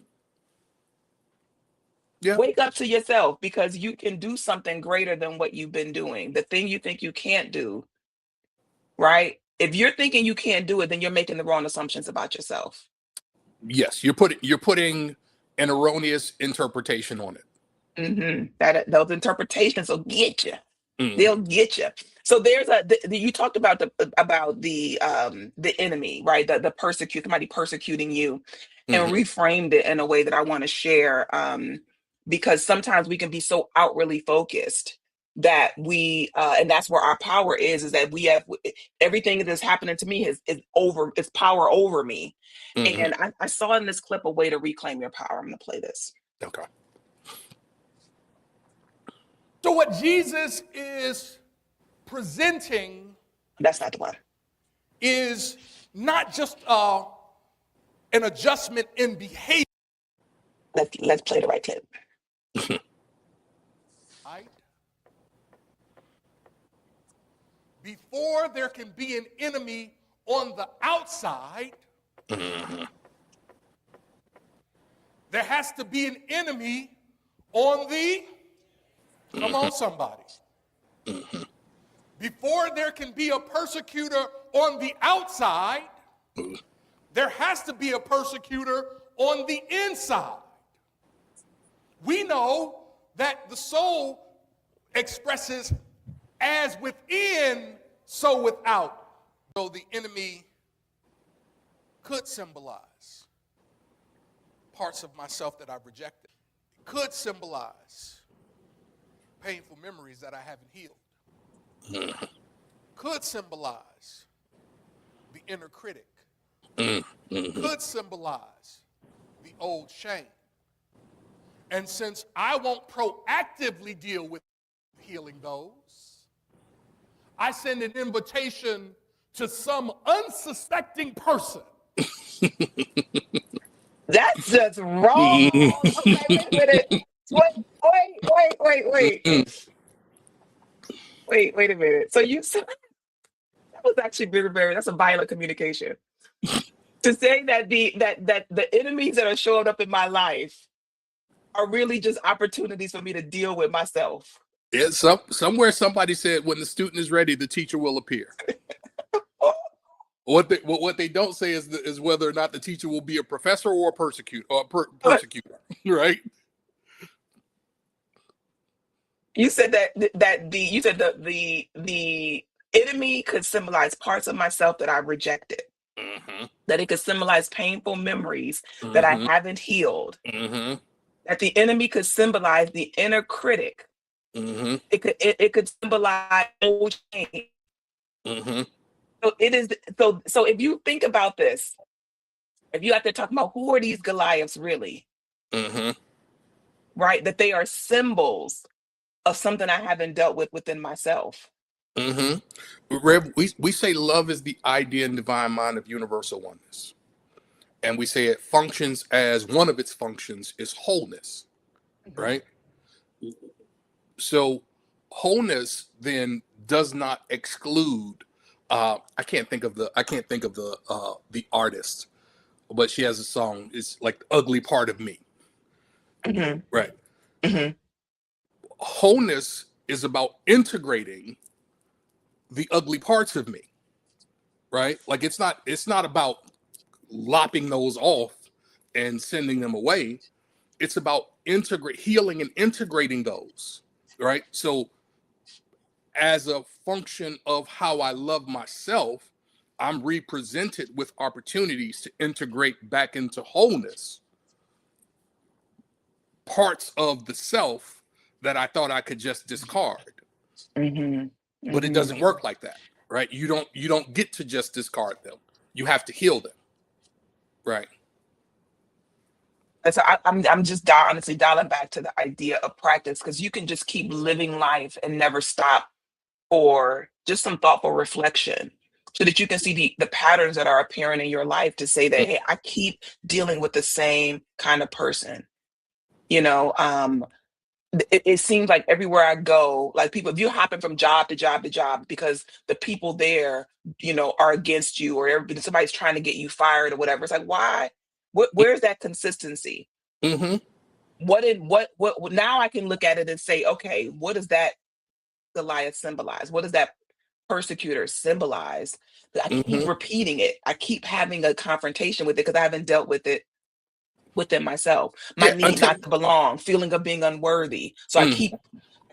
Yeah. wake up to yourself, because you can do something greater than what you've been doing. The thing you think you can't do, right? If you're thinking you can't do it, then you're making the wrong assumptions about yourself. Yes. You're putting an erroneous interpretation on it. That those interpretations will get you. Mm-hmm. They'll get you. So there's you talked about the enemy, right? The persecute somebody persecuting you, and Mm-hmm. reframed it in a way that I want to share, because sometimes we can be so outwardly focused that we and that's where our power is that we have everything that's happening to me is power over me. Mm-hmm. And I saw in this clip a way to reclaim your power. I'm going to play this. Okay. So, what Jesus is presenting That's not the one. is not just an adjustment in behavior. Let's play the right clip. Right? Before there can be an enemy on the outside, Mm-hmm. there has to be an enemy on the, come on, somebody. Mm-hmm. Before there can be a persecutor on the outside, there has to be a persecutor on the inside. We know that the soul expresses as within, so without. So the enemy could symbolize parts of myself that I've rejected. It could symbolize painful memories that I haven't healed. Could symbolize the inner critic. Could symbolize the old shame. And since I won't proactively deal with healing those, I send an invitation to some unsuspecting person That's just wrong. Okay, wait a minute. Wait a minute. So you said that was actually very, that's a violent communication. To say that the enemies that are showing up in my life are really just opportunities for me to deal with myself. Yeah, somewhere somebody said when the student is ready, the teacher will appear. What they don't say is whether or not the teacher will be a professor or a persecutor, right? You said the enemy could symbolize parts of myself that I rejected. Mm-hmm. That it could symbolize painful memories that I Mm-hmm. haven't healed. Mm-hmm. That the enemy could symbolize the inner critic. Mm-hmm. It could symbolize old shame. Mm-hmm. So it is so if you think about this, if you have to talk about who are these Goliaths really, Mm-hmm. right? That they are symbols of something I haven't dealt with within myself. Mm-hmm. Rev, we say love is the idea and divine mind of universal oneness. And we say it functions as one of its functions is wholeness, Mhm. right? So wholeness then does not exclude. I can't think of the artist, but she has a song. It's like the ugly part of me, Mhm. right? Mhm. Wholeness is about integrating the ugly parts of me, right? Like it's not about lopping those off and sending them away. It's about healing and integrating those, right? So as a function of how I love myself, I'm represented with opportunities to integrate back into wholeness parts of the self that I thought I could just discard. Mhm. But it Mhm. doesn't work like that, right? You don't get to just discard them. You have to heal them, right? And so I'm just honestly dialing back to the idea of practice because you can just keep living life and never stop for just some thoughtful reflection so that you can see the patterns that are appearing in your life to say that, hey, I keep dealing with the same kind of person. You know, it seems like everywhere I go, like people, if you're hopping from job to job to job because the people there, are against you or somebody's trying to get you fired or whatever. It's like, why? Where's that consistency? Mm-hmm. What now I can look at it and say, okay, what does that Goliath symbolize? What does that persecutor symbolize? I keep Mm-hmm. repeating it. I keep having a confrontation with it because I haven't dealt with it within myself. My Yeah, need not to belong, feeling of being unworthy. So I mhm.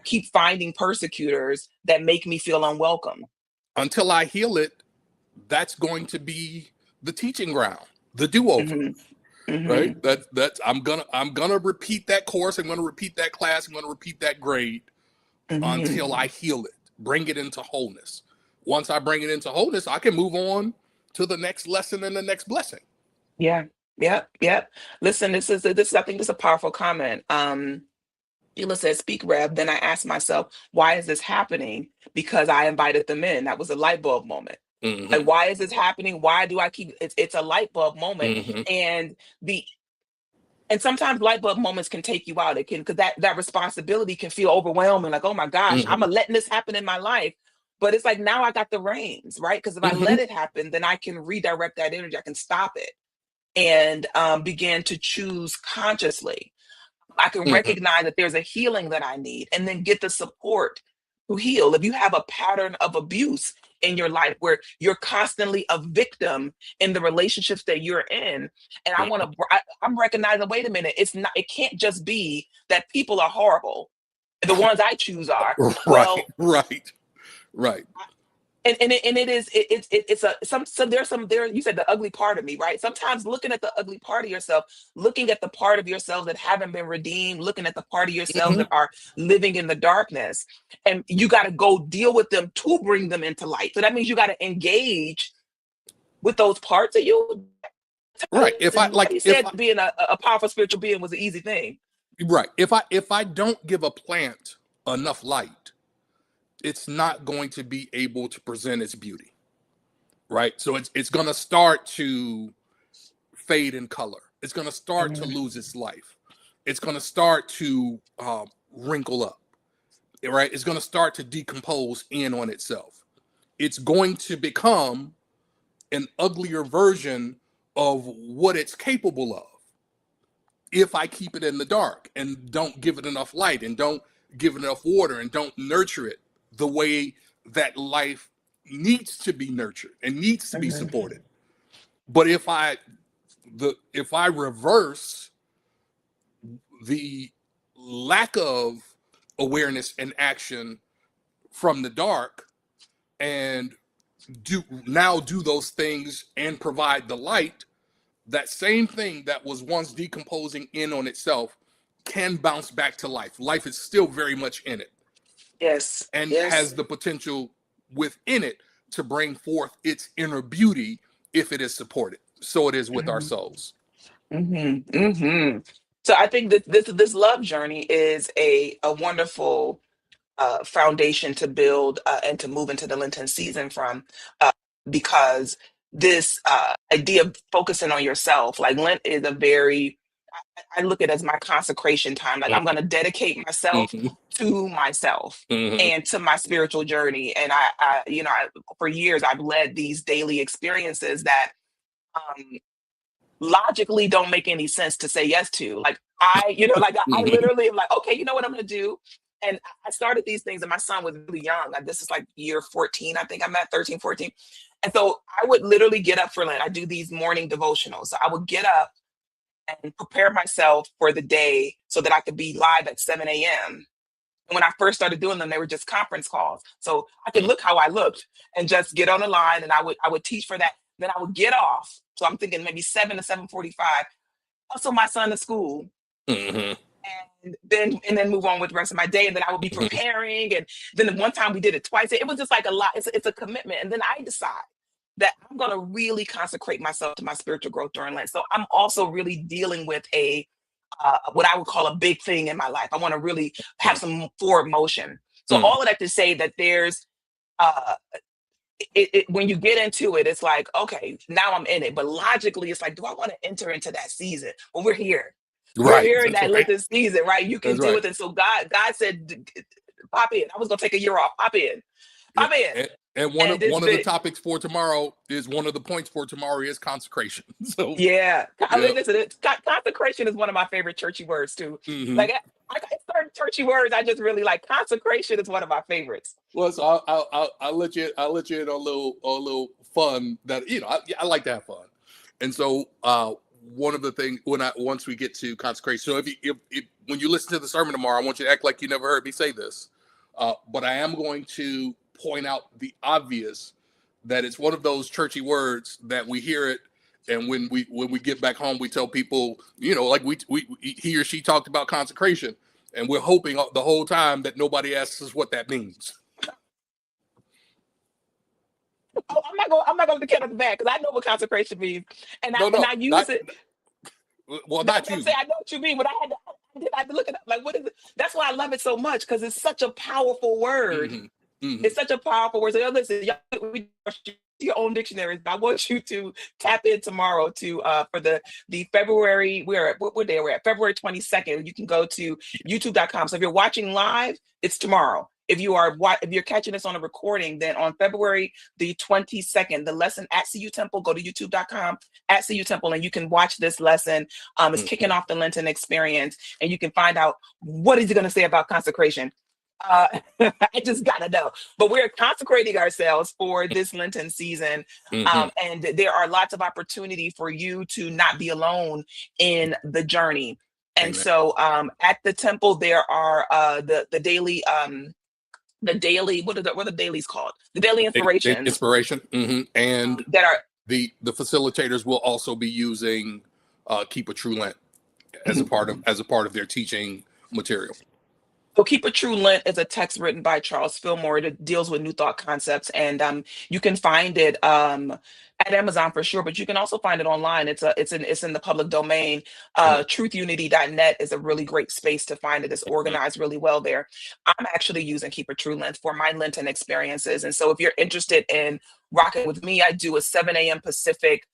keep finding persecutors that make me feel unwelcome. Until I heal it, that's going to be the teaching ground, the do-over, Hmm. Hmm. right? That's I'm gonna repeat that course, I'm gonna repeat that class, I'm gonna repeat that grade Hmm. until I heal it, bring it into wholeness. Once I bring it into wholeness, I can move on to the next lesson and the next blessing. Yeah. Yep. Yep. Listen, this is I think this is a powerful comment. Sheila said, "Speak, Rev." Then I asked myself, why is this happening? Because I invited them in. That was a light bulb moment. Like, Mm-hmm. why is this happening? Why do I keep it's a light bulb moment. Mm-hmm. And the and sometimes light bulb moments can take you out. It can because that responsibility can feel overwhelming, like, oh my gosh, I'm Mm-hmm. a letting this happen in my life. But it's like now I got the reins, right? Because if I Mm-hmm. let it happen, then I can redirect that energy. I can stop it and begin to choose consciously. I can Mm-hmm. recognize that there's a healing that I need and then get the support to heal. If you have a pattern of abuse in your life where you're constantly a victim in the relationships that you're in, and I'm recognizing, wait a minute, it can't just be that people are horrible. The ones I choose are. Right, Well, right, right. and it is it's a some there's some there you said the ugly part of me, right? Sometimes looking at the ugly part of yourself, looking at the part of yourself that haven't been redeemed, looking at the part of yourselves that Mm-hmm. are living in the darkness, and you got to go deal with them to bring them into light. So that means you got to engage with those parts of you. Right. If I like Nobody if said being a powerful spiritual being was an easy thing. Right. If I don't give a plant enough light, it's not going to be able to present its beauty. Right. So it's going to start to fade in color. It's going to start to Mhm. lose its life. It's going to start to wrinkle up, right? It's going to start to decompose in on itself. It's going to become an uglier version of what it's capable of if I keep it in the dark and don't give it enough light and don't give it enough water and don't nurture it the way that life needs to be nurtured and needs to be Mhm. supported. But if I reverse the lack of awareness and action from the dark and do those things and provide the light, that same thing that was once decomposing in on itself can bounce back to life. Life is still very much in it Yes. and has Yes. the potential within it to bring forth its inner beauty if it is supported. So it is with our Mhm. souls. Mhm. Mhm. So I think that this love journey is a wonderful foundation to build and to move into the Lenten season from, uh, because this idea of focusing on yourself, like Lent is a very, I look at it as my consecration time. Like I'm going to dedicate myself Mm-hmm. to myself Mm-hmm. and to my spiritual journey. And for years I've led these daily experiences that um, logically don't make any sense to say yes to. Like I Mm-hmm. literally am like, okay, you know what I'm gonna do? And I started these things and my son was really young. This is like year 14, I think I'm at 13, 14. And so I would literally get up for Lent. I do these morning devotionals. So I would get up and prepare myself for the day so that I could be live at 7 a.m. And when I first started doing them, they were just conference calls. So I could look how I looked and just get on the line and I would teach for that. Then I would get off. So I'm thinking maybe 7 to 7:45. Also my son to school. Mm-hmm. And then move on with the rest of my day. And then I would be Mm-hmm. preparing. And then the one time we did it twice. It was just like a lot. It's a commitment. And then I decide that I'm gonna really consecrate myself to my spiritual growth during Lent. So I'm also really dealing with a what I would call a big thing in my life. I want to really have some forward motion. So Mm-hmm. all of that to say that there's uh when you get into it, it's like, okay, now I'm in it. But logically, it's like, do I want to enter into that season? Well, we're here. We're Right. here in That's that right. Lenten season, right? You can That's deal right. with it. So God said, pop in. I was gonna take a year off. Yeah. Pop in. And And this one of the bit, topics for tomorrow is one of the points for tomorrow is consecration. So yeah. I yeah. mean, listen, consecration is one of my favorite churchy words too. Mm-hmm. Like I certain churchy words, I just really like. Consecration is one of my favorites. Well, so I'll let you in on a little fun that I like to have fun, and so one of the things once we get to consecration. So if when you listen to the sermon tomorrow, I want you to act like you never heard me say this, but I am going to point out the obvious that it's one of those churchy words that we hear it. And when we get back home, we tell people, like we he or she talked about consecration, and we're hoping the whole time that nobody asks us what that means. Oh, I'm not going to count the back because I know what consecration means, and I No, and no, I use not it. well, I'm not gonna you. say I know what you mean, but I had to look it up. Like, what is it? That's why I love it so much because it's such a powerful word. Hmm. Hmm. It's such a powerful word. So listen, y'all, we your own dictionaries. I want you to tap in tomorrow to for the February. We're at what day we're at February 22nd. You can go to youtube.com. So if you're watching live, it's tomorrow. If you're catching this on a recording, then on February the 22nd, the lesson at CU Temple, go to youtube.com at CU Temple and you can watch this lesson. It's kicking off the Lenten experience and you can find out what is he going to say about consecration. uh I just gotta know. But we're consecrating ourselves for this Lenten season. Hmm. And there are lots of opportunity for you to not be alone in the journey. And Amen. so at the temple there are the daily what are the dailies called? The daily inspirations Inspiration, and that are the facilitators will also be using Keep a True Lent as a part of their teaching material. So Keep a True Lent is a text written by Charles Fillmore that deals with New Thought concepts, and you can find it at Amazon for sure, but you can also find it online. It's in the public domain. Mm. Truthunity.net is a really great space to find it. It's organized really well there. I'm actually using Keep a True Lent for my Lenten experiences, and so if you're interested in rocking with me, I do a 7 a.m. Pacific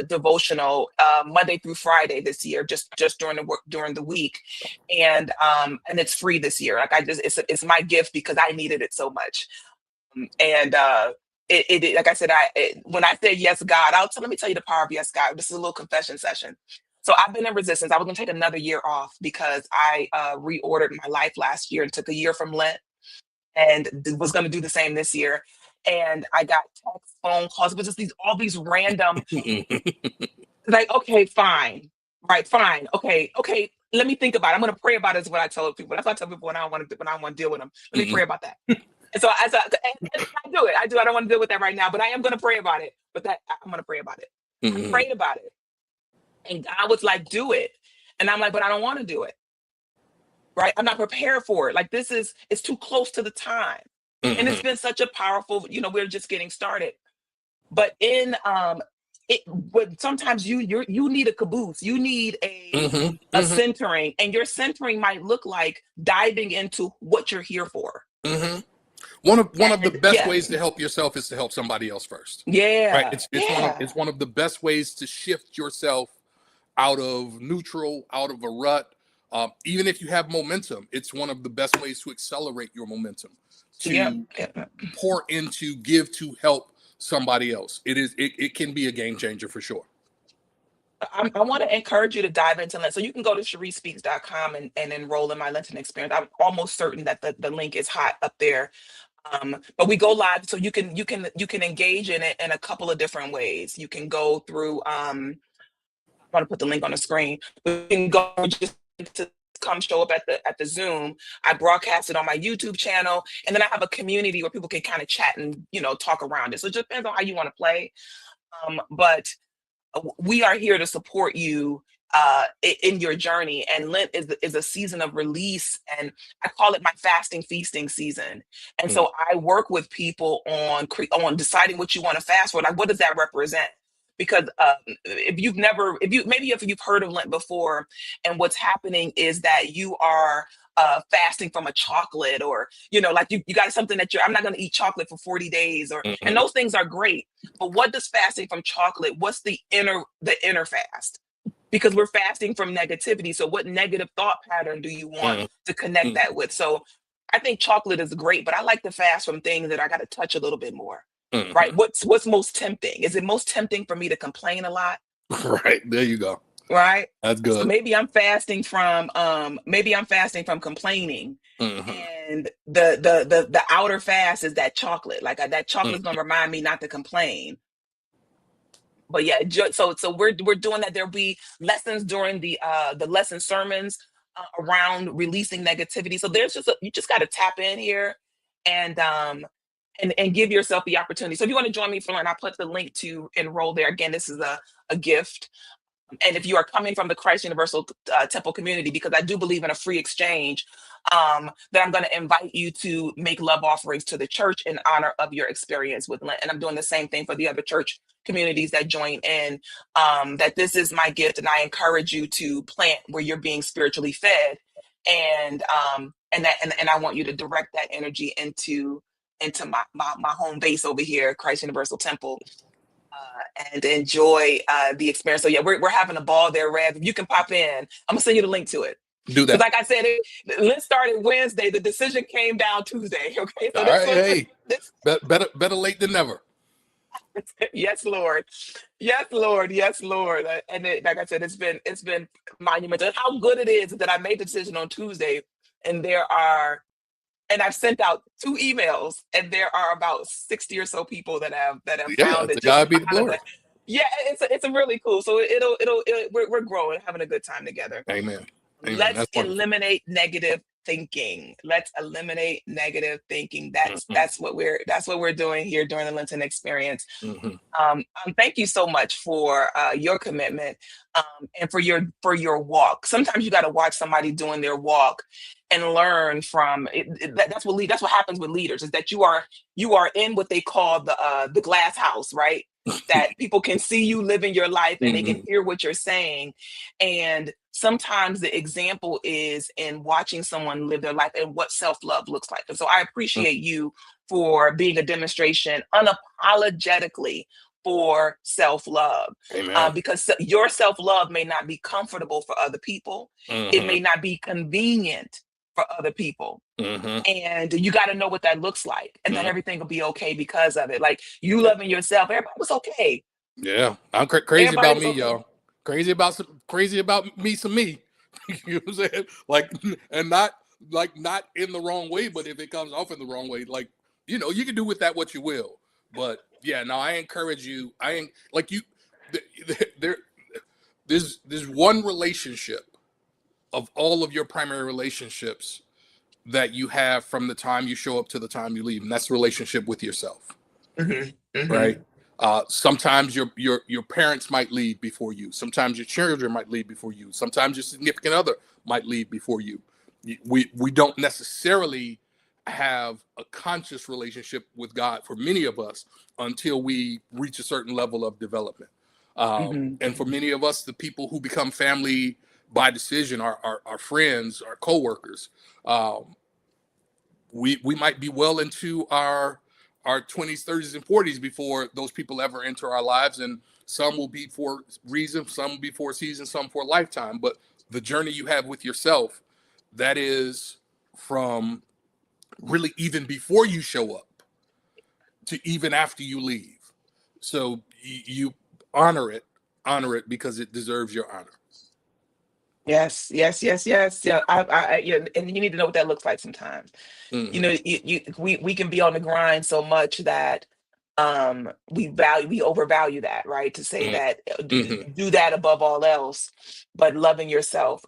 devotional Monday through Friday this year, just during the week, and it's free this year. Like it's my gift because I needed it so much. And like I said, when I said yes, God, let me tell you the power of yes, God. This is a little confession session. So I've been in resistance. I was gonna take another year off because I reordered my life last year and took a year from Lent, and was gonna do the same this year. And I got text, phone calls, but just all these random, like, okay, fine, right, fine, okay. Let me think about it. I'm gonna pray about it. Is what I tell people. That's what I tell people when I want to deal with them. Let me pray about that. And so and I do it. I do. I don't want to deal with that right now, but I am going to pray about it. I'm going to pray about it. I prayed about it, and God was like, "Do it," and I'm like, "But I don't want to do it. Right? I'm not prepared for it. Like it's too close to the time." And it's been such a powerful. We're just getting started, but but sometimes you need a caboose. You need a centering, and your centering might look like diving into what you're here for. One of the best Yeah. ways to help yourself is to help somebody else first. Yeah. Right. It's one of the best ways to shift yourself out of neutral, out of a rut. Even if you have momentum, it's one of the best ways to accelerate your momentum, to pour into, give to, help somebody else. It can be a game changer for sure. I want to encourage you to dive into Lent. So you can go to ShereeSpeaks.com and enroll in my Lenten experience. I'm almost certain that the link is hot up there. But we go live, so you can engage in it in a couple of different ways. You can go through. I want to put the link on the screen. But you can go just to come show up at the Zoom. I broadcast it on my YouTube channel, and then I have a community where people can kind of chat and talk around it. So it just depends on how you want to play. But we are here to support you in your journey, and Lent is a season of release, and I call it my fasting feasting season. And so I work with people on deciding what you want to fast for. Like, what does that represent? Because if you've heard of Lent before, and what's happening is that you are fasting from a chocolate, or like you got something that I'm not going to eat chocolate for 40 days, and those things are great. But what does fasting from chocolate, what's the inner fast? Because we're fasting from negativity. So what negative thought pattern do you want to connect that with? So I think chocolate is great, but I like to fast from things that I got to touch a little bit more. Right? What's most tempting? Is it most tempting for me to complain a lot? Right. There you go. Right. That's good. So maybe I'm fasting from complaining. And the outer fast is that chocolate. Like that chocolate's gonna remind me not to complain. But yeah, so we're doing that. There'll be lessons during the lesson sermons around releasing negativity. So you just got to tap in here and give yourself the opportunity. So if you want to join me for Learn, I'll put the link to enroll there. Again, this is a gift. And if you are coming from the Christ Universal Temple community, because I do believe in a free exchange, then I'm going to invite you to make love offerings to the church in honor of your experience with Lent. And I'm doing the same thing for the other church communities that join in, that this is my gift. And I encourage you to plant where you're being spiritually fed. And I want you to direct that energy into my home base over here, Christ Universal Temple. And enjoy the experience. So yeah, we're having a ball there, Rev. If you can pop in, I'm gonna send you the link to it. Do that. Because like I said, Lent started Wednesday. The decision came down Tuesday. Okay, so all right, better late than never. Yes, Lord. Yes, Lord. Yes, Lord. And like I said, it's been monumental. How good it is that I made the decision on Tuesday, and I've sent out 2 emails, and there are about 60 or so people that have found it. God be the glory. Yeah, it's a really cool. So we're growing, having a good time together. Amen. Let's eliminate negative thinking. Let's eliminate negative thinking. That's what we're doing here during the Lenten experience. Thank you so much for your commitment, and for your walk. Sometimes you got to watch somebody doing their walk and learn from it. That's what happens with leaders, is that you are in what they call the glass house, right? That people can see you living your life, and they can hear what you're saying. And sometimes the example is in watching someone live their life and what self-love looks like. And so I appreciate you for being a demonstration unapologetically for self-love. Amen. Because your self-love may not be comfortable for other people. It may not be convenient for other people. And you got to know what that looks like, and then everything will be okay because of it. Like you Yeah. loving yourself, everybody was okay. Yeah, I'm crazy Everybody about was me, okay. y'all. Crazy about me, some me. You know what I'm saying? Like, and not in the wrong way, but if it comes off in the wrong way, like, you know, you can do with that what you will. But yeah, no, I encourage you. I ain't like you. There, there's one relationship of all of your primary relationships that you have from the time you show up to the time you leave, and that's the relationship with yourself. Right. Sometimes your parents might leave before you. Sometimes your children might leave before you. Sometimes your significant other might leave before you. We don't necessarily have a conscious relationship with God for many of us until we reach a certain level of development. And for many of us, the people who become family by decision are our friends, our coworkers. We might be well into our 20s, 30s, and 40s before those people ever enter our lives, and some will be for reason, some will be for a season, some for a lifetime. But the journey you have with yourself, that is from really even before you show up to even after you leave. So you honor it because it deserves your honor. Yes, yes, yes, yes. Yeah, yeah, and you need to know what that looks like sometimes. You know, we can be on the grind so much that we overvalue that, right? To say that do that above all else, but loving yourself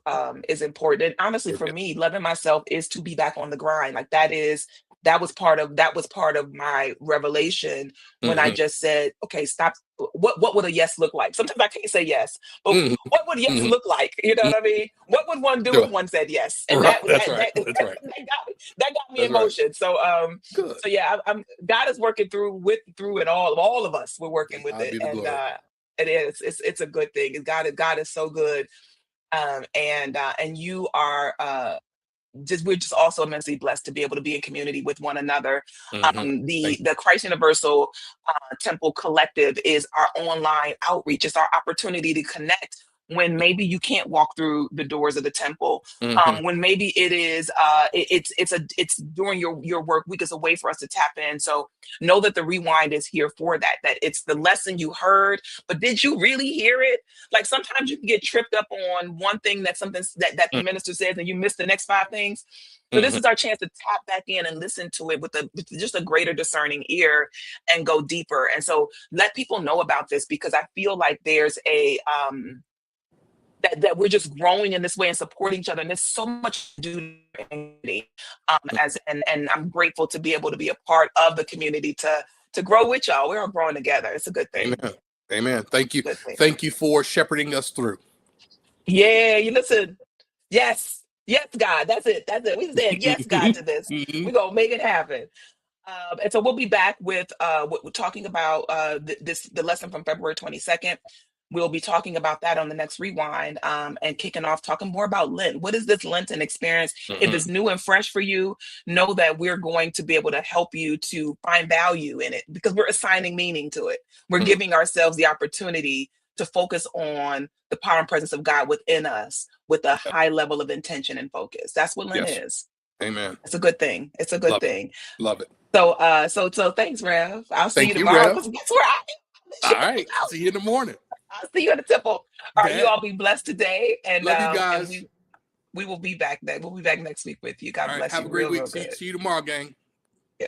is important. And honestly, for me, loving myself is to be back on the grind. Like that was part of my revelation when I just said, okay, stop. What would a yes look like? Sometimes I can't say yes, but what would yes look like? You know what I mean? What would one do if Sure. one said yes? And Right. That's right. that That's right. that got me That's in right. motion. So Good. so yeah, I'm God is working through it all of us. We're working with God it, be the and glory. it is it's a good thing. God is so good, and you are we're just also immensely blessed to be able to be in community with one another. The Christ Universal Temple Collective is our online outreach. It's our opportunity to connect when maybe you can't walk through the doors of the temple. When maybe it is it's during your work week, is a way for us to tap in. So know that the rewind is here for that. That it's the lesson you heard, but did you really hear it? Like sometimes you can get tripped up on one thing that the minister says, and you miss the next five things. So this is our chance to tap back in and listen to it with just a greater discerning ear and go deeper. And so let people know about this, because I feel like there's a that we're just growing in this way and supporting each other. And there's so much to do in the community. And I'm grateful to be able to be a part of the community to grow with y'all. We're all growing together. It's a good thing. Amen. Amen. Thank you. Good thing. Thank you for shepherding us through. Yeah, you listen. Yes. Yes, God. That's it. That's it. We said yes, God, to this. We're gonna make it happen. And so we'll be back with what we're talking about the lesson from February 22nd. We'll be talking about that on the next rewind, and kicking off talking more about Lent. What is this Lenten experience? If it's new and fresh for you, know that we're going to be able to help you to find value in it, because we're assigning meaning to it. We're giving ourselves the opportunity to focus on the power and presence of God within us with a high level of intention and focus. That's what Lent Yes. is. Amen. It's a good thing. It's a good Love thing. it. Love it. So thanks, Rev. I'll see you Thank you, tomorrow. Rev. Because guess where I All am? right. See you in the morning. I'll see you at the temple. All right, you Bet. all be blessed today, and Love you and guys. we will be back. We'll be back next week with you. God All right. bless Have you, a great real week. good. See you tomorrow, gang. Yeah.